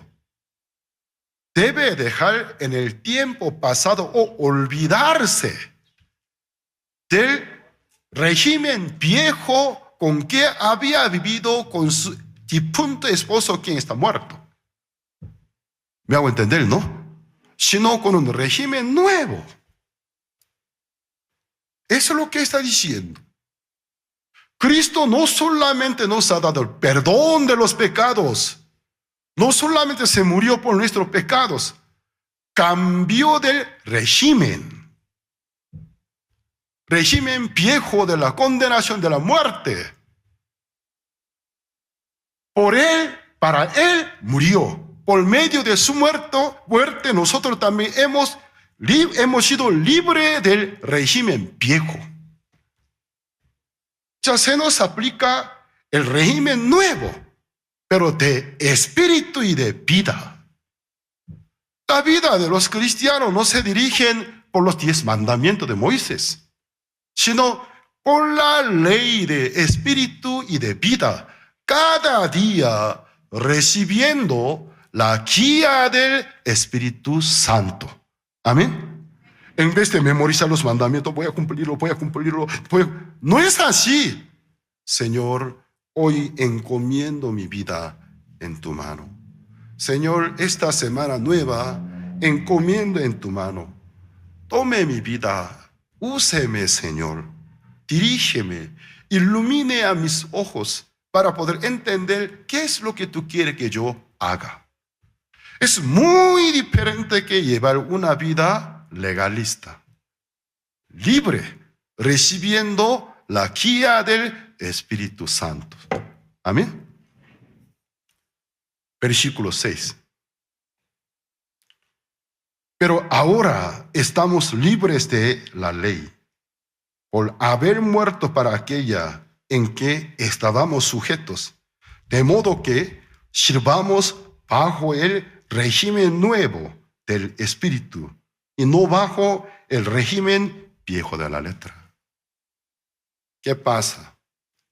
debe dejar en el tiempo pasado o olvidarse del régimen viejo con que había vivido con su difunto esposo quien está muerto. ¿Me hago entender, no? sino con un régimen nuevo. Eso es lo que está diciendo. Cristo no solamente nos ha dado el perdón de los pecados, no solamente se murió por nuestros pecados, cambió del régimen viejo de la condenación de la muerte. Por Él, para Él murió. Por medio de su muerte, nosotros también hemos sido libres del régimen viejo. Ya se nos aplica el régimen nuevo, pero de espíritu y de vida. La vida de los cristianos no se dirigen por los 10 mandamientos de Moisés, sino por la ley de espíritu y de vida, cada día recibiendo la guía del Espíritu Santo. Amén. En vez de memorizar los mandamientos, voy a cumplirlo. No es así. Señor, hoy encomiendo mi vida en tu mano. Señor, esta semana nueva, encomiendo en tu mano. Tome mi vida, úseme, Señor. Dirígeme, ilumine a mis ojos para poder entender qué es lo que tú quieres que yo haga. Es muy diferente que llevar una vida legalista, libre, recibiendo la guía del Espíritu Santo. Amén. Versículo 6. Pero ahora estamos libres de la ley, por haber muerto para aquella en que estábamos sujetos, de modo que sirvamos bajo el régimen nuevo del Espíritu y no bajo el régimen viejo de la letra. ¿Qué pasa?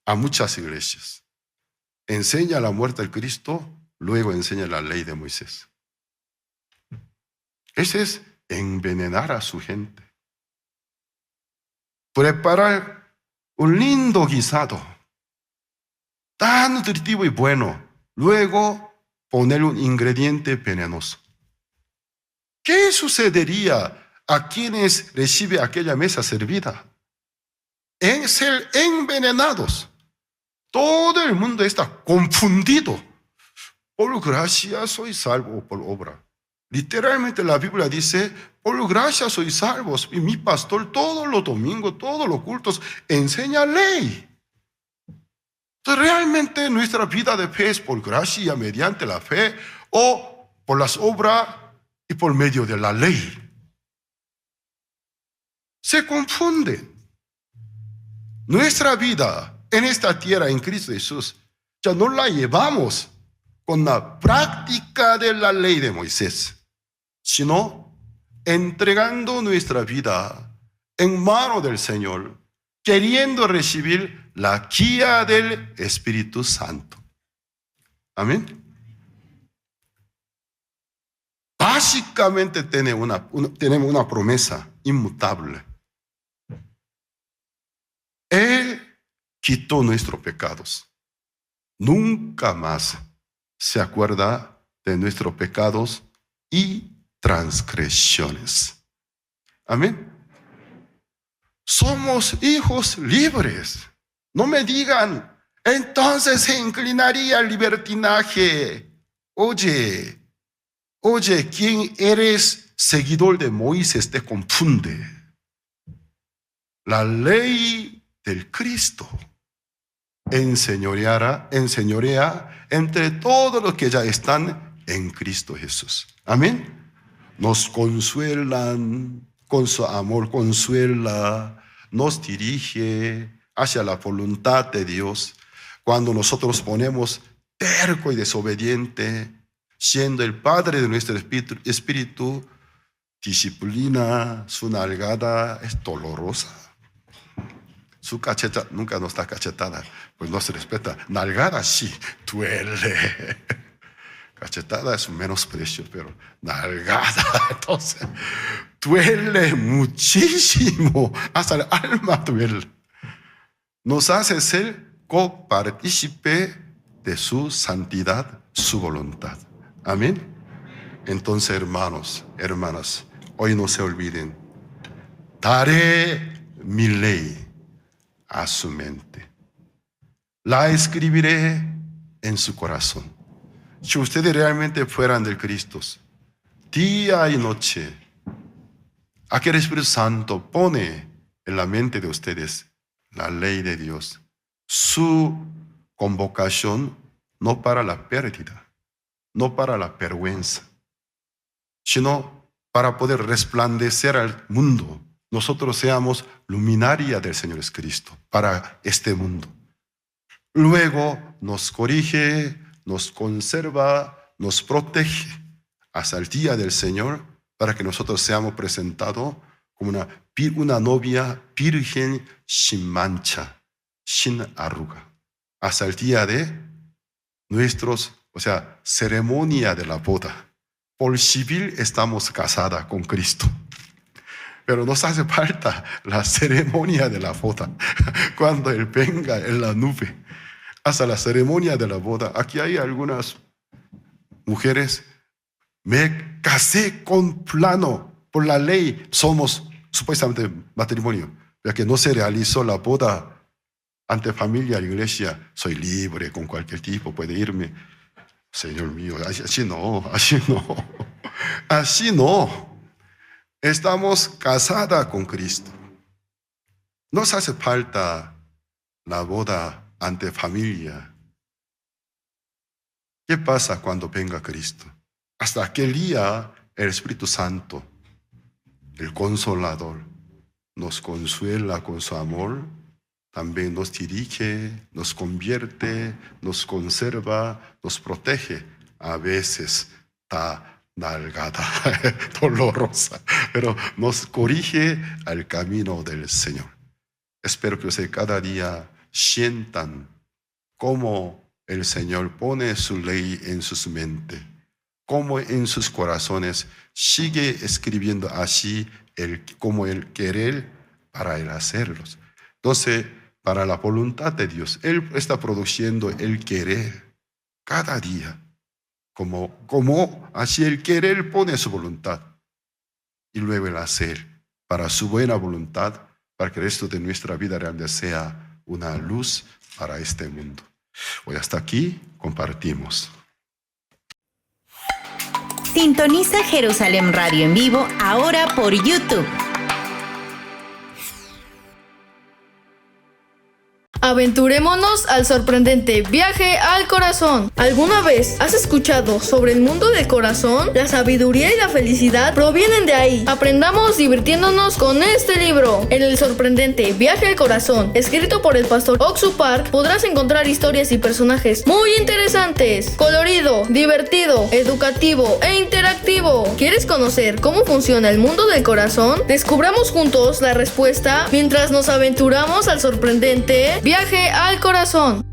A muchas iglesias enseña la muerte de Cristo, luego enseña la ley de Moisés. Ese es envenenar a su gente. Preparar un lindo guisado, tan nutritivo y bueno, luego poner un ingrediente venenoso. ¿Qué sucedería a quienes reciben aquella mesa servida? En ser envenenados. Todo el mundo está confundido. Por gracia soy salvo por obra. Literalmente la Biblia dice, por gracia soy salvo. Y mi pastor todos los domingos, todos los cultos, enseña ley. Entonces realmente nuestra vida de fe es por gracia mediante la fe o por las obras y por medio de la ley. Se confunden. Nuestra vida en esta tierra en Cristo Jesús ya no la llevamos con la práctica de la ley de Moisés, sino entregando nuestra vida en mano del Señor, queriendo recibir la guía del Espíritu Santo. Amén. Básicamente tenemos una promesa inmutable. Él quitó nuestros pecados. Nunca más se acuerda de nuestros pecados y transgresiones. Amén. Somos hijos libres. No me digan, entonces se inclinaría al libertinaje. Oye, ¿quién eres? Seguidor de Moisés te confunde. La ley del Cristo enseñorea entre todos los que ya están en Cristo Jesús. Amén. Nos consuelan, con su amor consuela, nos dirige hacia la voluntad de Dios. Cuando nosotros ponemos terco y desobediente, siendo el Padre de nuestro espíritu, disciplina, su nalgada es dolorosa. Su cacheta nunca nos da cachetada, pues no se respeta. Nalgada sí, duele. Cachetada es un menosprecio, pero nalgada, entonces, duele muchísimo. Hasta el alma duele. Nos hace ser copartícipe de su santidad, su voluntad. Amén. Entonces, hermanos, hermanas, hoy no se olviden, daré mi ley a su mente. La escribiré en su corazón. Si ustedes realmente fueran del Cristo, día y noche, aquel Espíritu Santo pone en la mente de ustedes la ley de Dios, su convocación no para la pérdida, no para la vergüenza, sino para poder resplandecer al mundo. Nosotros seamos luminaria del Señor Jesucristo para este mundo. Luego nos corrige, nos conserva, nos protege hasta el día del Señor para que nosotros seamos presentados como una novia virgen sin mancha, sin arruga. Hasta el día de ceremonia de la boda. Por civil estamos casadas con Cristo. Pero nos hace falta la ceremonia de la boda. Cuando Él venga en la nube. Hasta la ceremonia de la boda. Aquí hay algunas mujeres. Me casé con fulano. Por la ley somos supuestamente matrimonio. Ya que no se realizó la boda ante familia y iglesia. Soy libre con cualquier tipo. Puede irme. Señor mío, así no. Así no. Estamos casadas con Cristo. Nos hace falta la boda ante familia. ¿Qué pasa cuando venga Cristo? Hasta aquel día el Espíritu Santo, el Consolador, nos consuela con su amor, también nos dirige, nos convierte, nos conserva, nos protege. A veces está nalgada, dolorosa, pero nos corrige al camino del Señor. Espero que ustedes cada día sientan cómo el Señor pone su ley en sus mentes, cómo en sus corazones sigue escribiendo así como el querer para el hacerlos. Entonces, para la voluntad de Dios, Él está produciendo el querer cada día. Como así el querer pone su voluntad y luego el hacer para su buena voluntad, para que el resto de nuestra vida realmente sea una luz para este mundo. Hoy hasta aquí compartimos. Sintoniza Jerusalén Radio en vivo ahora por YouTube. Aventurémonos al sorprendente viaje al corazón. ¿Alguna vez has escuchado sobre el mundo del corazón? La sabiduría y la felicidad provienen de ahí. Aprendamos divirtiéndonos con este libro. En el sorprendente viaje al corazón, escrito por el pastor Oksu Park, podrás encontrar historias y personajes muy interesantes, colorido, divertido, educativo e interactivo. ¿Quieres conocer cómo funciona el mundo del corazón? Descubramos juntos la respuesta mientras nos aventuramos al sorprendente viaje al corazón.